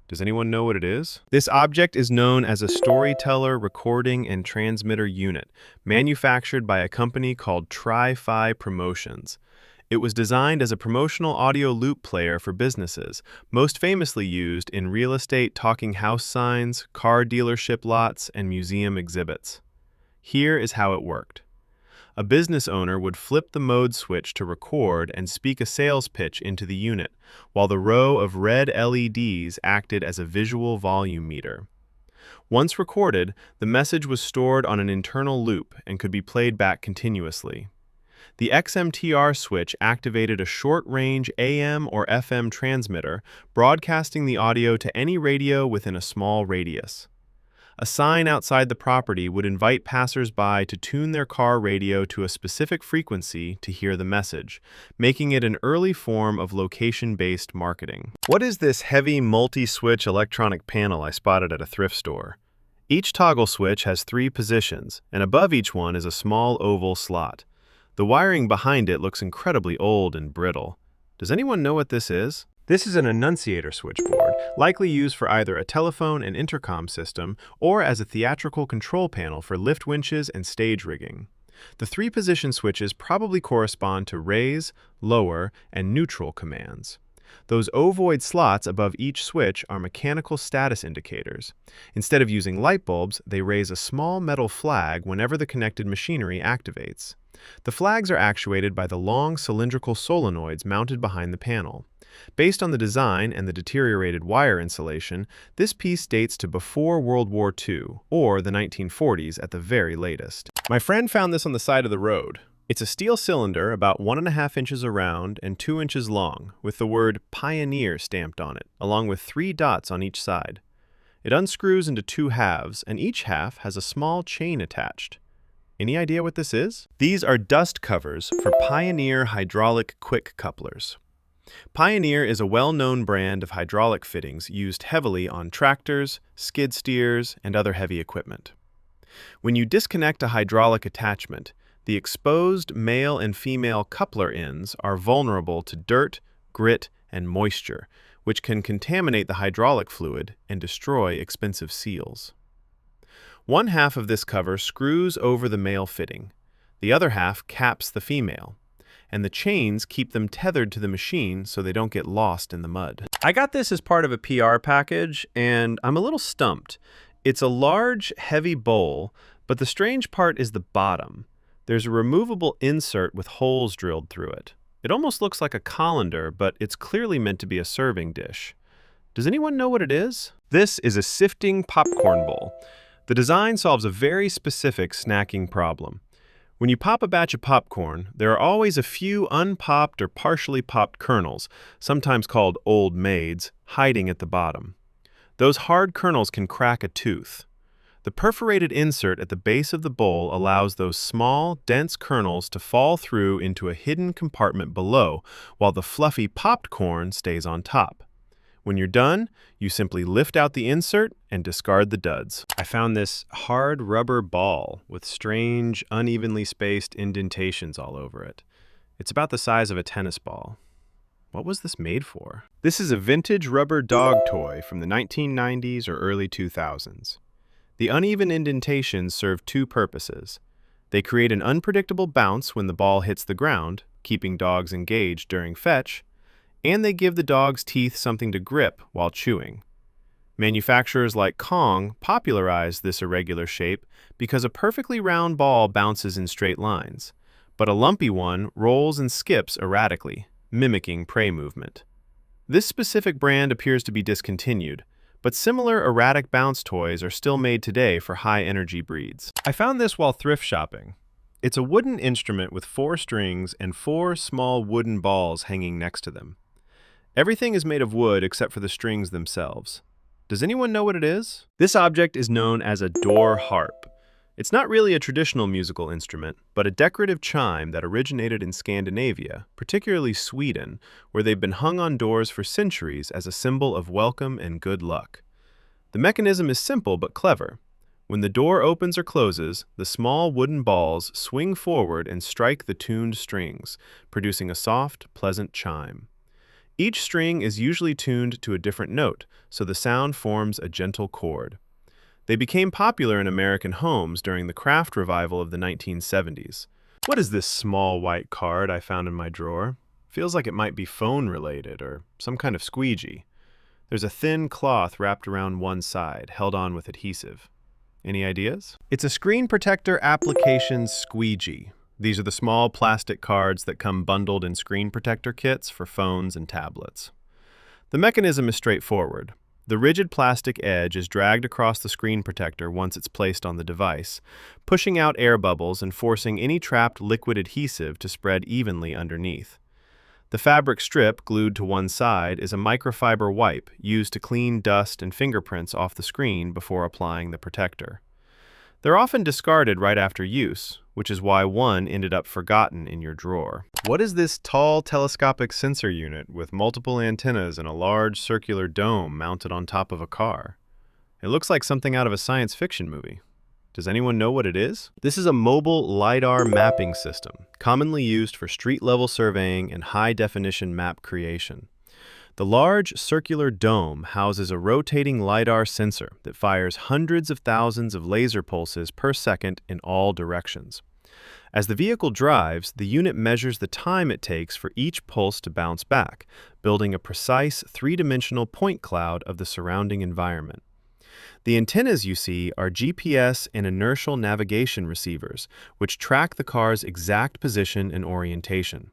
Does anyone know what it is? This object is known as a storyteller recording and transmitter unit, manufactured by a company called Tri-Fi Promotions. It was designed as a promotional audio loop player for businesses, most famously used in real estate talking house signs, car dealership lots, and museum exhibits. Here is how it worked. A business owner would flip the mode switch to record and speak a sales pitch into the unit, while the row of red LEDs acted as a visual volume meter. Once recorded, the message was stored on an internal loop and could be played back continuously. The XMTR switch activated a short-range AM or FM transmitter, broadcasting the audio to any radio within a small radius. A sign outside the property would invite passers-by to tune their car radio to a specific frequency to hear the message, making it an early form of location-based marketing. What is this heavy multi-switch electronic panel I spotted at a thrift store? Each toggle switch has 3 positions, and above each one is a small oval slot. The wiring behind it looks incredibly old and brittle. Does anyone know what this is? This is an annunciator switchboard, likely used for either a telephone and intercom system or as a theatrical control panel for lift winches and stage rigging. The 3-position switches probably correspond to raise, lower, and neutral commands. Those ovoid slots above each switch are mechanical status indicators. Instead of using light bulbs, they raise a small metal flag whenever the connected machinery activates. The flags are actuated by the long cylindrical solenoids mounted behind the panel. Based on the design and the deteriorated wire insulation, this piece dates to before World War II, or the 1940s at the very latest. My friend found this on the side of the road. It's a steel cylinder about 1.5 inches around and 2 inches long, with the word Pioneer stamped on it, along with 3 dots on each side. It unscrews into 2 halves, and each half has a small chain attached. Any idea what this is? These are dust covers for Pioneer hydraulic quick couplers. Pioneer is a well-known brand of hydraulic fittings used heavily on tractors, skid steers, and other heavy equipment. When you disconnect a hydraulic attachment, the exposed male and female coupler ends are vulnerable to dirt, grit, and moisture, which can contaminate the hydraulic fluid and destroy expensive seals. One half of this cover screws over the male fitting. The other half caps the female, and the chains keep them tethered to the machine so they don't get lost in the mud. I got this as part of a PR package, and I'm a little stumped. It's a large, heavy bowl, but the strange part is the bottom. There's a removable insert with holes drilled through it. It almost looks like a colander, but it's clearly meant to be a serving dish. Does anyone know what it is? This is a sifting popcorn bowl. The design solves a very specific snacking problem. When you pop a batch of popcorn, there are always a few unpopped or partially popped kernels, sometimes called old maids, hiding at the bottom. Those hard kernels can crack a tooth. The perforated insert at the base of the bowl allows those small, dense kernels to fall through into a hidden compartment below, while the fluffy popped corn stays on top. When you're done, you simply lift out the insert and discard the duds. I found this hard rubber ball with strange, unevenly spaced indentations all over it. It's about the size of a tennis ball. What was this made for? This is a vintage rubber dog toy from the 1990s or early 2000s. The uneven indentations serve two purposes. They create an unpredictable bounce when the ball hits the ground, keeping dogs engaged during fetch, and they give the dog's teeth something to grip while chewing. Manufacturers like Kong popularized this irregular shape because a perfectly round ball bounces in straight lines, but a lumpy one rolls and skips erratically, mimicking prey movement. This specific brand appears to be discontinued, but similar erratic bounce toys are still made today for high-energy breeds. I found this while thrift shopping. It's a wooden instrument with 4 strings and 4 small wooden balls hanging next to them. Everything is made of wood except for the strings themselves. Does anyone know what it is? This object is known as a door harp. It's not really a traditional musical instrument, but a decorative chime that originated in Scandinavia, particularly Sweden, where they've been hung on doors for centuries as a symbol of welcome and good luck. The mechanism is simple but clever. When the door opens or closes, the small wooden balls swing forward and strike the tuned strings, producing a soft, pleasant chime. Each string is usually tuned to a different note, so the sound forms a gentle chord. They became popular in American homes during the craft revival of the 1970s. What is this small white card I found in my drawer? Feels like it might be phone-related or some kind of squeegee. There's a thin cloth wrapped around one side, held on with adhesive. Any ideas? It's a screen protector application squeegee. These are the small plastic cards that come bundled in screen protector kits for phones and tablets. The mechanism is straightforward. The rigid plastic edge is dragged across the screen protector once it's placed on the device, pushing out air bubbles and forcing any trapped liquid adhesive to spread evenly underneath. The fabric strip glued to one side is a microfiber wipe used to clean dust and fingerprints off the screen before applying the protector. They're often discarded right after use, which is why one ended up forgotten in your drawer. What is this tall telescopic sensor unit with multiple antennas and a large circular dome mounted on top of a car? It looks like something out of a science fiction movie. Does anyone know what it is? This is a mobile LiDAR mapping system, commonly used for street-level surveying and high-definition map creation. The large circular dome houses a rotating LiDAR sensor that fires hundreds of thousands of laser pulses per second in all directions. As the vehicle drives, the unit measures the time it takes for each pulse to bounce back, building a precise three-dimensional point cloud of the surrounding environment. The antennas you see are GPS and inertial navigation receivers, which track the car's exact position and orientation.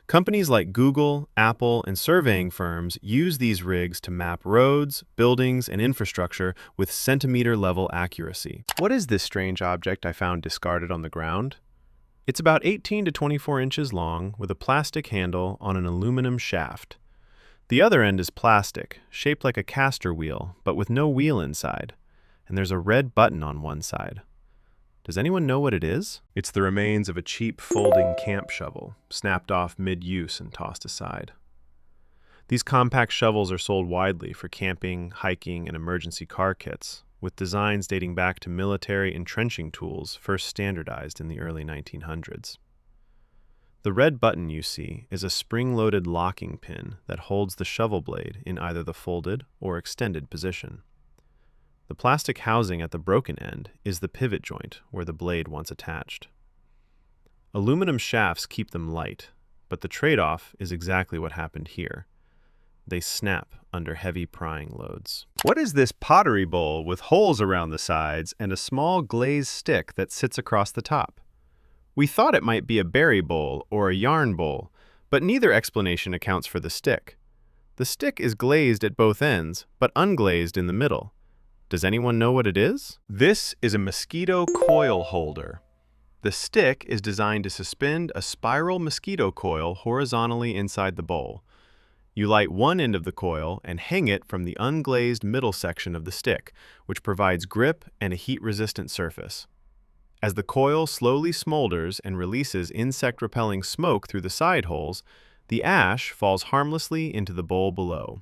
Companies like Google, Apple, and surveying firms use these rigs to map roads, buildings, and infrastructure with centimeter-level accuracy. What is this strange object I found discarded on the ground? It's about 18 to 24 inches long with a plastic handle on an aluminum shaft. The other end is plastic, shaped like a caster wheel, but with no wheel inside, and there's a red button on one side. Does anyone know what it is? It's the remains of a cheap folding camp shovel, snapped off mid-use and tossed aside. These compact shovels are sold widely for camping, hiking, and emergency car kits, with designs dating back to military entrenching tools first standardized in the early 1900s. The red button you see is a spring-loaded locking pin that holds the shovel blade in either the folded or extended position. The plastic housing at the broken end is the pivot joint where the blade once attached. Aluminum shafts keep them light, but the trade-off is exactly what happened here. They snap under heavy prying loads. What is this pottery bowl with holes around the sides and a small glazed stick that sits across the top? We thought it might be a berry bowl or a yarn bowl, but neither explanation accounts for the stick. The stick is glazed at both ends, but unglazed in the middle. Does anyone know what it is? This is a mosquito coil holder. The stick is designed to suspend a spiral mosquito coil horizontally inside the bowl. You light one end of the coil and hang it from the unglazed middle section of the stick, which provides grip and a heat-resistant surface. As the coil slowly smolders and releases insect-repelling smoke through the side holes, the ash falls harmlessly into the bowl below.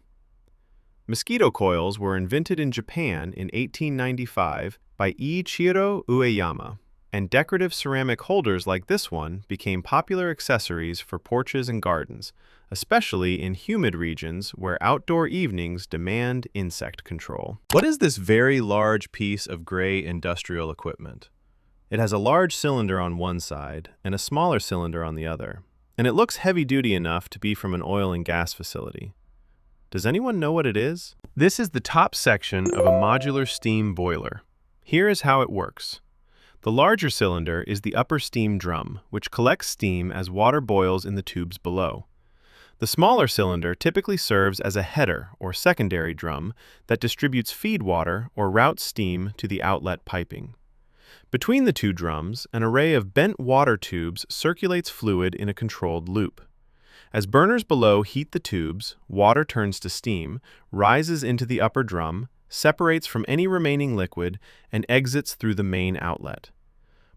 Mosquito coils were invented in Japan in 1895 by Ichiro Ueyama, and decorative ceramic holders like this one became popular accessories for porches and gardens, especially in humid regions where outdoor evenings demand insect control. What is this very large piece of gray industrial equipment? It has a large cylinder on one side and a smaller cylinder on the other, and it looks heavy-duty enough to be from an oil and gas facility. Does anyone know what it is? This is the top section of a modular steam boiler. Here is how it works. The larger cylinder is the upper steam drum, which collects steam as water boils in the tubes below. The smaller cylinder typically serves as a header or secondary drum that distributes feed water or routes steam to the outlet piping. Between the two drums, an array of bent water tubes circulates fluid in a controlled loop. As burners below heat the tubes, water turns to steam, rises into the upper drum, separates from any remaining liquid, and exits through the main outlet.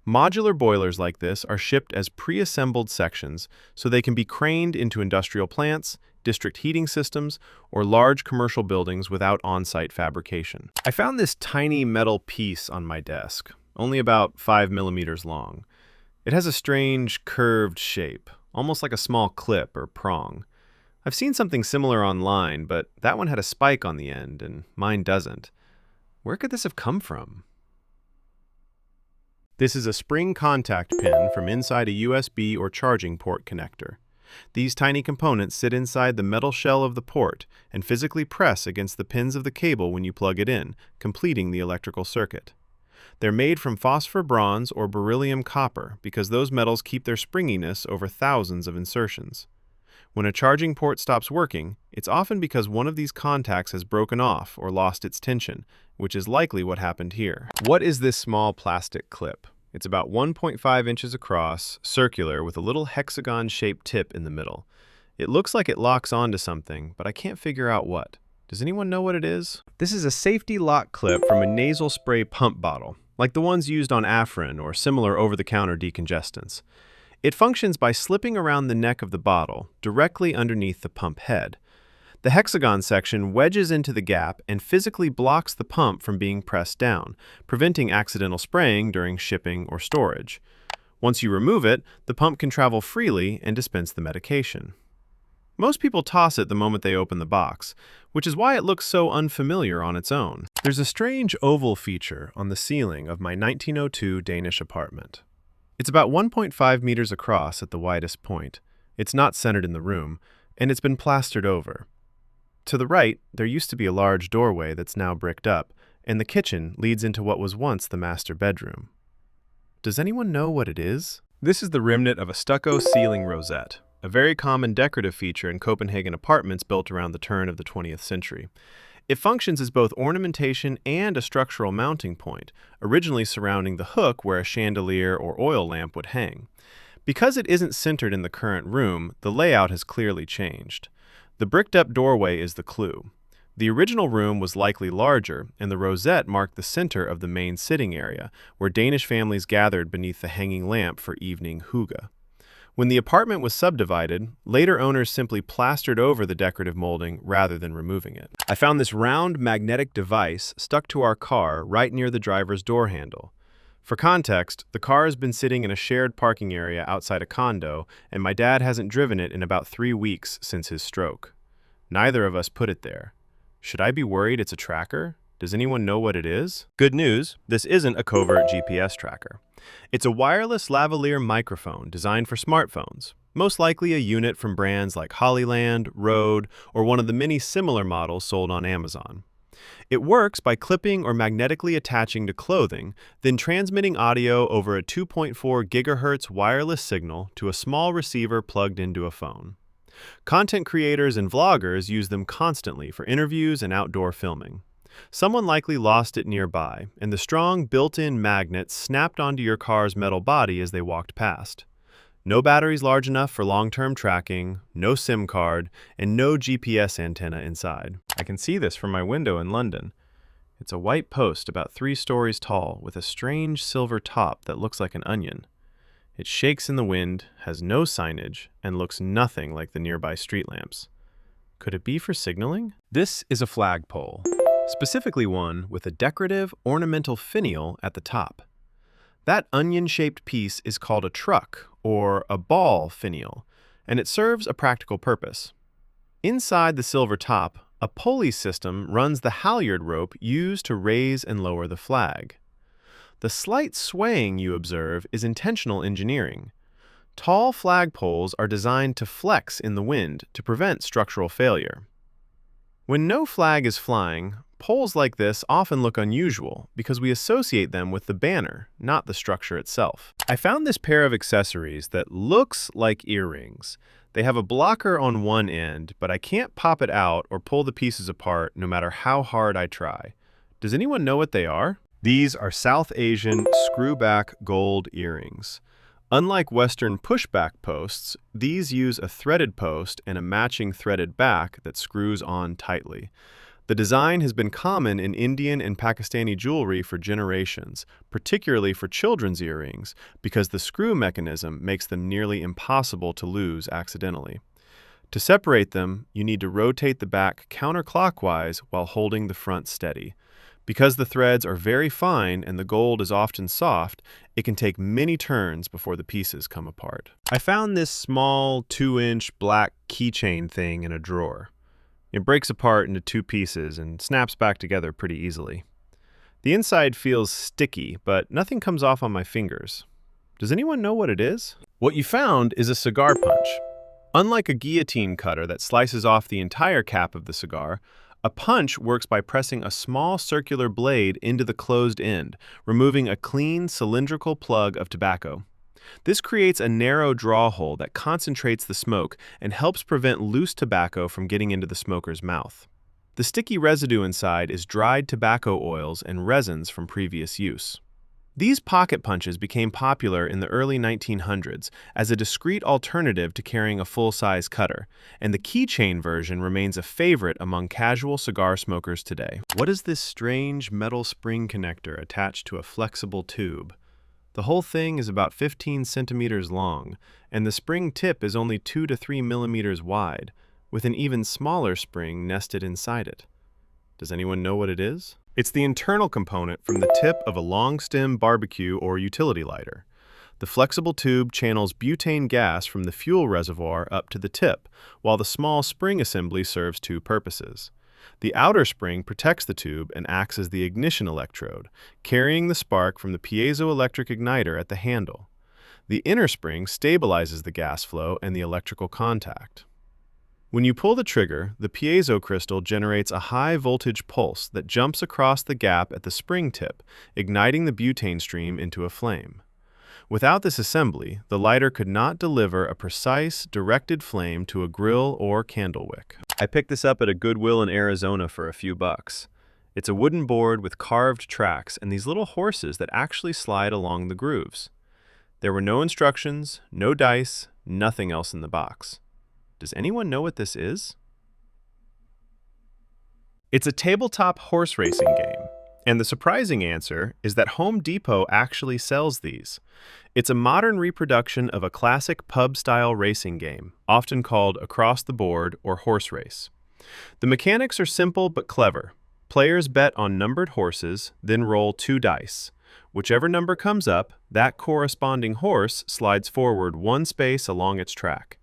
Modular boilers like this are shipped as pre-assembled sections so they can be craned into industrial plants, district heating systems, or large commercial buildings without on-site fabrication. I found this tiny metal piece on my desk, only about 5 millimeters long. It has a strange, curved shape, almost like a small clip or prong. I've seen something similar online, but that one had a spike on the end, and mine doesn't. Where could this have come from? This is a spring contact pin from inside a USB or charging port connector. These tiny components sit inside the metal shell of the port and physically press against the pins of the cable when you plug it in, completing the electrical circuit. They're made from phosphor bronze or beryllium copper because those metals keep their springiness over thousands of insertions. When a charging port stops working, it's often because one of these contacts has broken off or lost its tension, which is likely what happened here. What is this small plastic clip? It's about 1.5 inches across, circular, with a little hexagon-shaped tip in the middle. It looks like it locks onto something, but I can't figure out what. Does anyone know what it is? This is a safety lock clip from a nasal spray pump bottle, like the ones used on Afrin or similar over-the-counter decongestants. It functions by slipping around the neck of the bottle, directly underneath the pump head. The hexagon section wedges into the gap and physically blocks the pump from being pressed down, preventing accidental spraying during shipping or storage. Once you remove it, the pump can travel freely and dispense the medication. Most people toss it the moment they open the box, which is why it looks so unfamiliar on its own. There's a strange oval feature on the ceiling of my 1902 Danish apartment. It's about 1.5 meters across at the widest point. It's not centered in the room, and it's been plastered over. To the right, there used to be a large doorway that's now bricked up, and the kitchen leads into what was once the master bedroom. Does anyone know what it is? This is the remnant of a stucco ceiling rosette, a very common decorative feature in Copenhagen apartments built around the turn of the 20th century. It functions as both ornamentation and a structural mounting point, originally surrounding the hook where a chandelier or oil lamp would hang. Because it isn't centered in the current room, the layout has clearly changed. The bricked-up doorway is the clue. The original room was likely larger, and the rosette marked the center of the main sitting area, where Danish families gathered beneath the hanging lamp for evening hygge. When the apartment was subdivided, later owners simply plastered over the decorative molding rather than removing it. I found this round magnetic device stuck to our car right near the driver's door handle. For context, the car has been sitting in a shared parking area outside a condo, and my dad hasn't driven it in about 3 weeks since his stroke. Neither of us put it there. Should I be worried it's a tracker? Does anyone know what it is? Good news, this isn't a covert GPS tracker. It's a wireless lavalier microphone designed for smartphones, most likely a unit from brands like Hollyland, Rode, or one of the many similar models sold on Amazon. It works by clipping or magnetically attaching to clothing, then transmitting audio over a 2.4 gigahertz wireless signal to a small receiver plugged into a phone. Content creators and vloggers use them constantly for interviews and outdoor filming. Someone likely lost it nearby, and the strong built-in magnet snapped onto your car's metal body as they walked past. No batteries large enough for long-term tracking, no SIM card, and no GPS antenna inside. I can see this from my window in London. It's a white post about 3 stories tall with a strange silver top that looks like an onion. It shakes in the wind, has no signage, and looks nothing like the nearby street lamps. Could it be for signaling? This is a flagpole, specifically one with a decorative ornamental finial at the top. That onion-shaped piece is called a truck, or a ball finial, and it serves a practical purpose. Inside the silver top, a pulley system runs the halyard rope used to raise and lower the flag. The slight swaying you observe is intentional engineering. Tall flagpoles are designed to flex in the wind to prevent structural failure. When no flag is flying, poles like this often look unusual because we associate them with the banner, not the structure itself. I found this pair of accessories that looks like earrings. They have a blocker on one end, but I can't pop it out or pull the pieces apart no matter how hard I try. Does anyone know what they are? These are South Asian screwback gold earrings. Unlike Western pushback posts, these use a threaded post and a matching threaded back that screws on tightly. The design has been common in Indian and Pakistani jewelry for generations, particularly for children's earrings, because the screw mechanism makes them nearly impossible to lose accidentally. To separate them, you need to rotate the back counterclockwise while holding the front steady. Because the threads are very fine and the gold is often soft, it can take many turns before the pieces come apart. I found this small 2-inch black keychain thing in a drawer. It breaks apart into 2 pieces and snaps back together pretty easily. The inside feels sticky, but nothing comes off on my fingers. Does anyone know what it is? What you found is a cigar punch. Unlike a guillotine cutter that slices off the entire cap of the cigar, a punch works by pressing a small circular blade into the closed end, removing a clean cylindrical plug of tobacco. This creates a narrow draw hole that concentrates the smoke and helps prevent loose tobacco from getting into the smoker's mouth. The sticky residue inside is dried tobacco oils and resins from previous use. These pocket punches became popular in the early 1900s as a discreet alternative to carrying a full-size cutter, and the keychain version remains a favorite among casual cigar smokers today. What is this strange metal spring connector attached to a flexible tube? The whole thing is about 15 centimeters long, and the spring tip is only 2 to 3 millimeters wide, with an even smaller spring nested inside it. Does anyone know what it is? It's the internal component from the tip of a long-stem barbecue or utility lighter. The flexible tube channels butane gas from the fuel reservoir up to the tip, while the small spring assembly serves 2 purposes. The outer spring protects the tube and acts as the ignition electrode, carrying the spark from the piezoelectric igniter at the handle. The inner spring stabilizes the gas flow and the electrical contact. When you pull the trigger, the piezo crystal generates a high-voltage pulse that jumps across the gap at the spring tip, igniting the butane stream into a flame. Without this assembly, the lighter could not deliver a precise, directed flame to a grill or candle wick. I picked this up at a Goodwill in Arizona for a few bucks. It's a wooden board with carved tracks and these little horses that actually slide along the grooves. There were no instructions, no dice, nothing else in the box. Does anyone know what this is? It's a tabletop horse racing game, and the surprising answer is that Home Depot actually sells these. It's a modern reproduction of a classic pub-style racing game, often called Across the Board or Horse Race. The mechanics are simple but clever. Players bet on numbered horses, then roll 2 dice. Whichever number comes up, that corresponding horse slides forward 1 space along its track.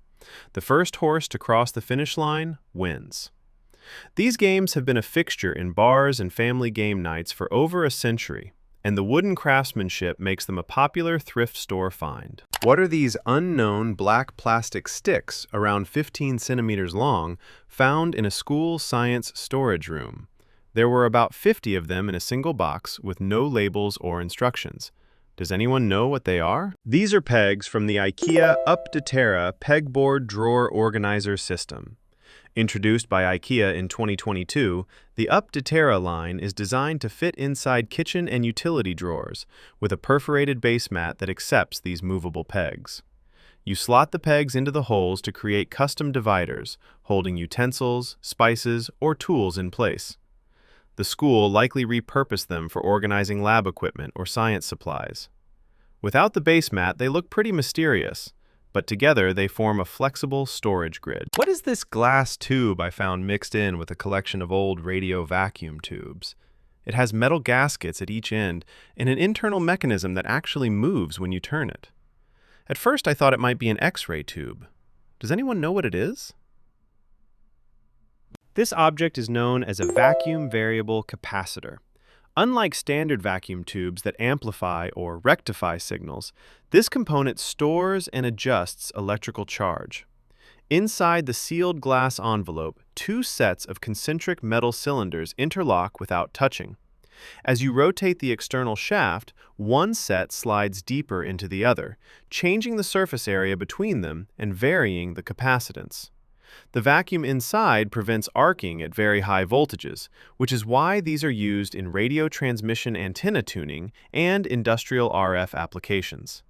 The first horse to cross the finish line wins. These games have been a fixture in bars and family game nights for over a century, and the wooden craftsmanship makes them a popular thrift store find. What are these unknown black plastic sticks around 15 centimeters long found in a school science storage room? There were about 50 of them in a single box with no labels or instructions. Does anyone know what they are? These are pegs from the IKEA Up-to-Terra pegboard drawer organizer system. Introduced by IKEA in 2022, the Up-to-Terra line is designed to fit inside kitchen and utility drawers with a perforated base mat that accepts these movable pegs. You slot the pegs into the holes to create custom dividers, holding utensils, spices, or tools in place. The school likely repurposed them for organizing lab equipment or science supplies. Without the base mat, they look pretty mysterious, but together they form a flexible storage grid. What is this glass tube I found mixed in with a collection of old radio vacuum tubes? It has metal gaskets at each end and an internal mechanism that actually moves when you turn it. At first I thought it might be an X-ray tube. Does anyone know what it is? This object is known as a vacuum variable capacitor. Unlike standard vacuum tubes that amplify or rectify signals, this component stores and adjusts electrical charge. Inside the sealed glass envelope, two sets of concentric metal cylinders interlock without touching. As you rotate the external shaft, one set slides deeper into the other, changing the surface area between them and varying the capacitance. The vacuum inside prevents arcing at very high voltages, which is why these are used in radio transmission antenna tuning and industrial RF applications.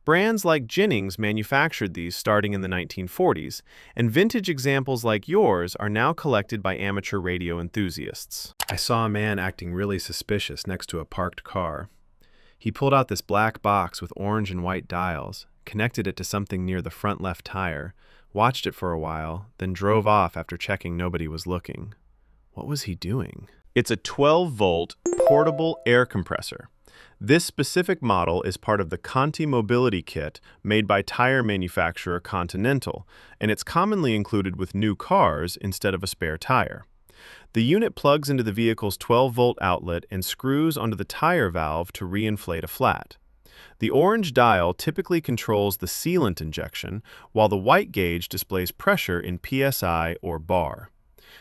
Brands like Jennings manufactured these starting in the 1940s, and vintage examples like yours are now collected by amateur radio enthusiasts. I saw a man acting really suspicious next to a parked car. He pulled out this black box with orange and white dials, connected it to something near the front left tire, watched it for a while, then drove off after checking nobody was looking. What was he doing? It's a 12-volt portable air compressor. This specific model is part of the Conti Mobility Kit made by tire manufacturer Continental, and it's commonly included with new cars instead of a spare tire. The unit plugs into the vehicle's 12-volt outlet and screws onto the tire valve to reinflate a flat. The orange dial typically controls the sealant injection, while the white gauge displays pressure in PSI or bar.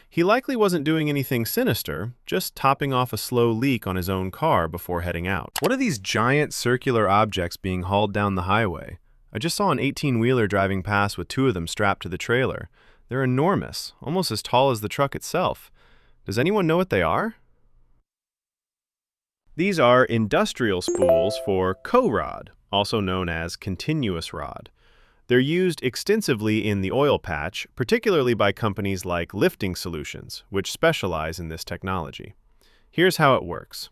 He likely wasn't doing anything sinister, just topping off a slow leak on his own car before heading out. What are these giant circular objects being hauled down the highway? I just saw an 18-wheeler driving past with two of them strapped to the trailer. They're enormous, almost as tall as the truck itself. Does anyone know what they are? These are industrial spools for co-rod, also known as continuous rod. They're used extensively in the oil patch, particularly by companies like Lifting Solutions, which specialize in this technology. Here's how it works.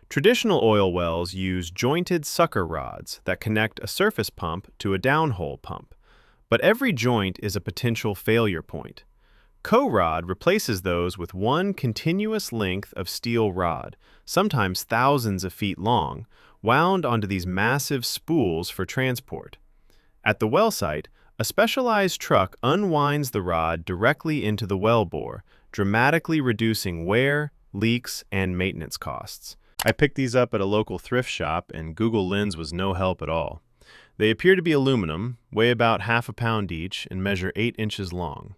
Traditional oil wells use jointed sucker rods that connect a surface pump to a downhole pump, but every joint is a potential failure point. Co-rod replaces those with one continuous length of steel rod, sometimes thousands of feet long, wound onto these massive spools for transport. At the well site, a specialized truck unwinds the rod directly into the well bore, dramatically reducing wear, leaks, and maintenance costs. I picked these up at a local thrift shop, and Google Lens was no help at all. They appear to be aluminum, weigh about half a pound each, and measure 8 inches long.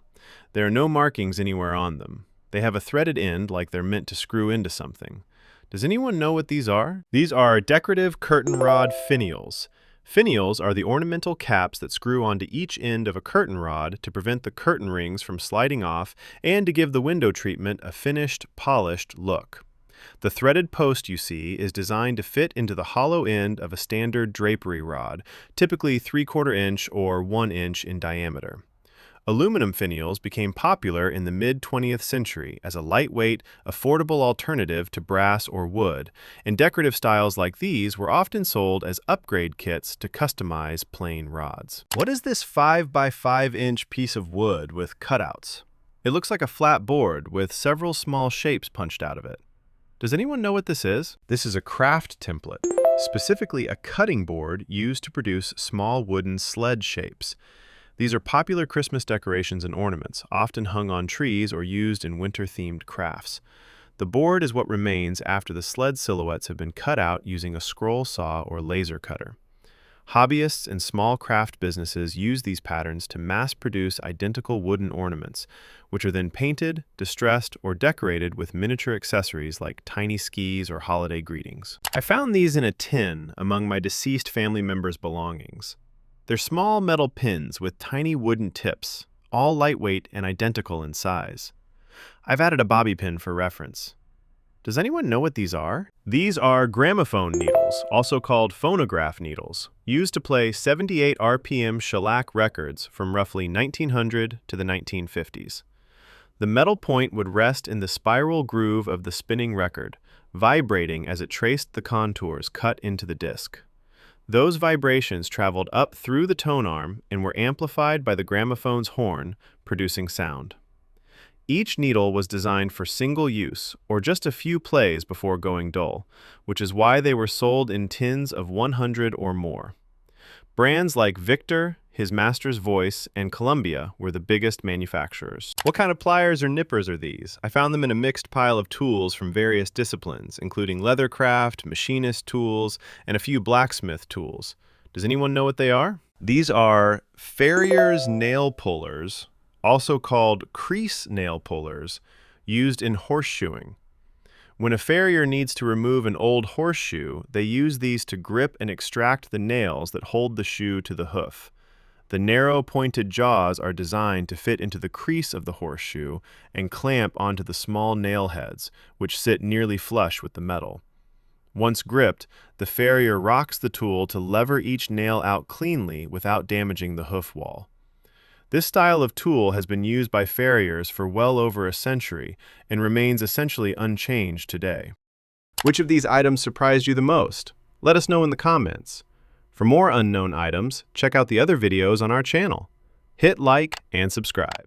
There are no markings anywhere on them. They have a threaded end like they're meant to screw into something. Does anyone know what these are? These are decorative curtain rod finials. Finials are the ornamental caps that screw onto each end of a curtain rod to prevent the curtain rings from sliding off and to give the window treatment a finished, polished look. The threaded post you see is designed to fit into the hollow end of a standard drapery rod, typically 3/4 inch or 1 inch in diameter. Aluminum finials became popular in the mid-20th century as a lightweight, affordable alternative to brass or wood, and decorative styles like these were often sold as upgrade kits to customize plain rods. What is this 5 by 5 inch piece of wood with cutouts? It looks like a flat board with several small shapes punched out of it. Does anyone know what this is? This is a craft template, specifically a cutting board used to produce small wooden sled shapes. These are popular Christmas decorations and ornaments, often hung on trees or used in winter-themed crafts. The board is what remains after the sled silhouettes have been cut out using a scroll saw or laser cutter. Hobbyists and small craft businesses use these patterns to mass-produce identical wooden ornaments, which are then painted, distressed, or decorated with miniature accessories like tiny skis or holiday greetings. I found these in a tin among my deceased family members' belongings. They're small metal pins with tiny wooden tips, all lightweight and identical in size. I've added a bobby pin for reference. Does anyone know what these are? These are gramophone needles, also called phonograph needles, used to play 78 RPM shellac records from roughly 1900 to the 1950s. The metal point would rest in the spiral groove of the spinning record, vibrating as it traced the contours cut into the disc. Those vibrations traveled up through the tone arm and were amplified by the gramophone's horn, producing sound. Each needle was designed for single use, or just a few plays before going dull, which is why they were sold in tins of 100 or more. Brands like Victor, His Master's Voice, and Columbia were the biggest manufacturers. What kind of pliers or nippers are these? I found them in a mixed pile of tools from various disciplines, including leathercraft, machinist tools, and a few blacksmith tools. Does anyone know what they are? These are farrier's nail pullers, also called crease nail pullers, used in horseshoeing. When a farrier needs to remove an old horseshoe, they use these to grip and extract the nails that hold the shoe to the hoof. The narrow, pointed jaws are designed to fit into the crease of the horseshoe and clamp onto the small nail heads, which sit nearly flush with the metal. Once gripped, the farrier rocks the tool to lever each nail out cleanly without damaging the hoof wall. This style of tool has been used by farriers for well over a century and remains essentially unchanged today. Which of these items surprised you the most? Let us know in the comments. For more unknown items, check out the other videos on our channel. Hit like and subscribe.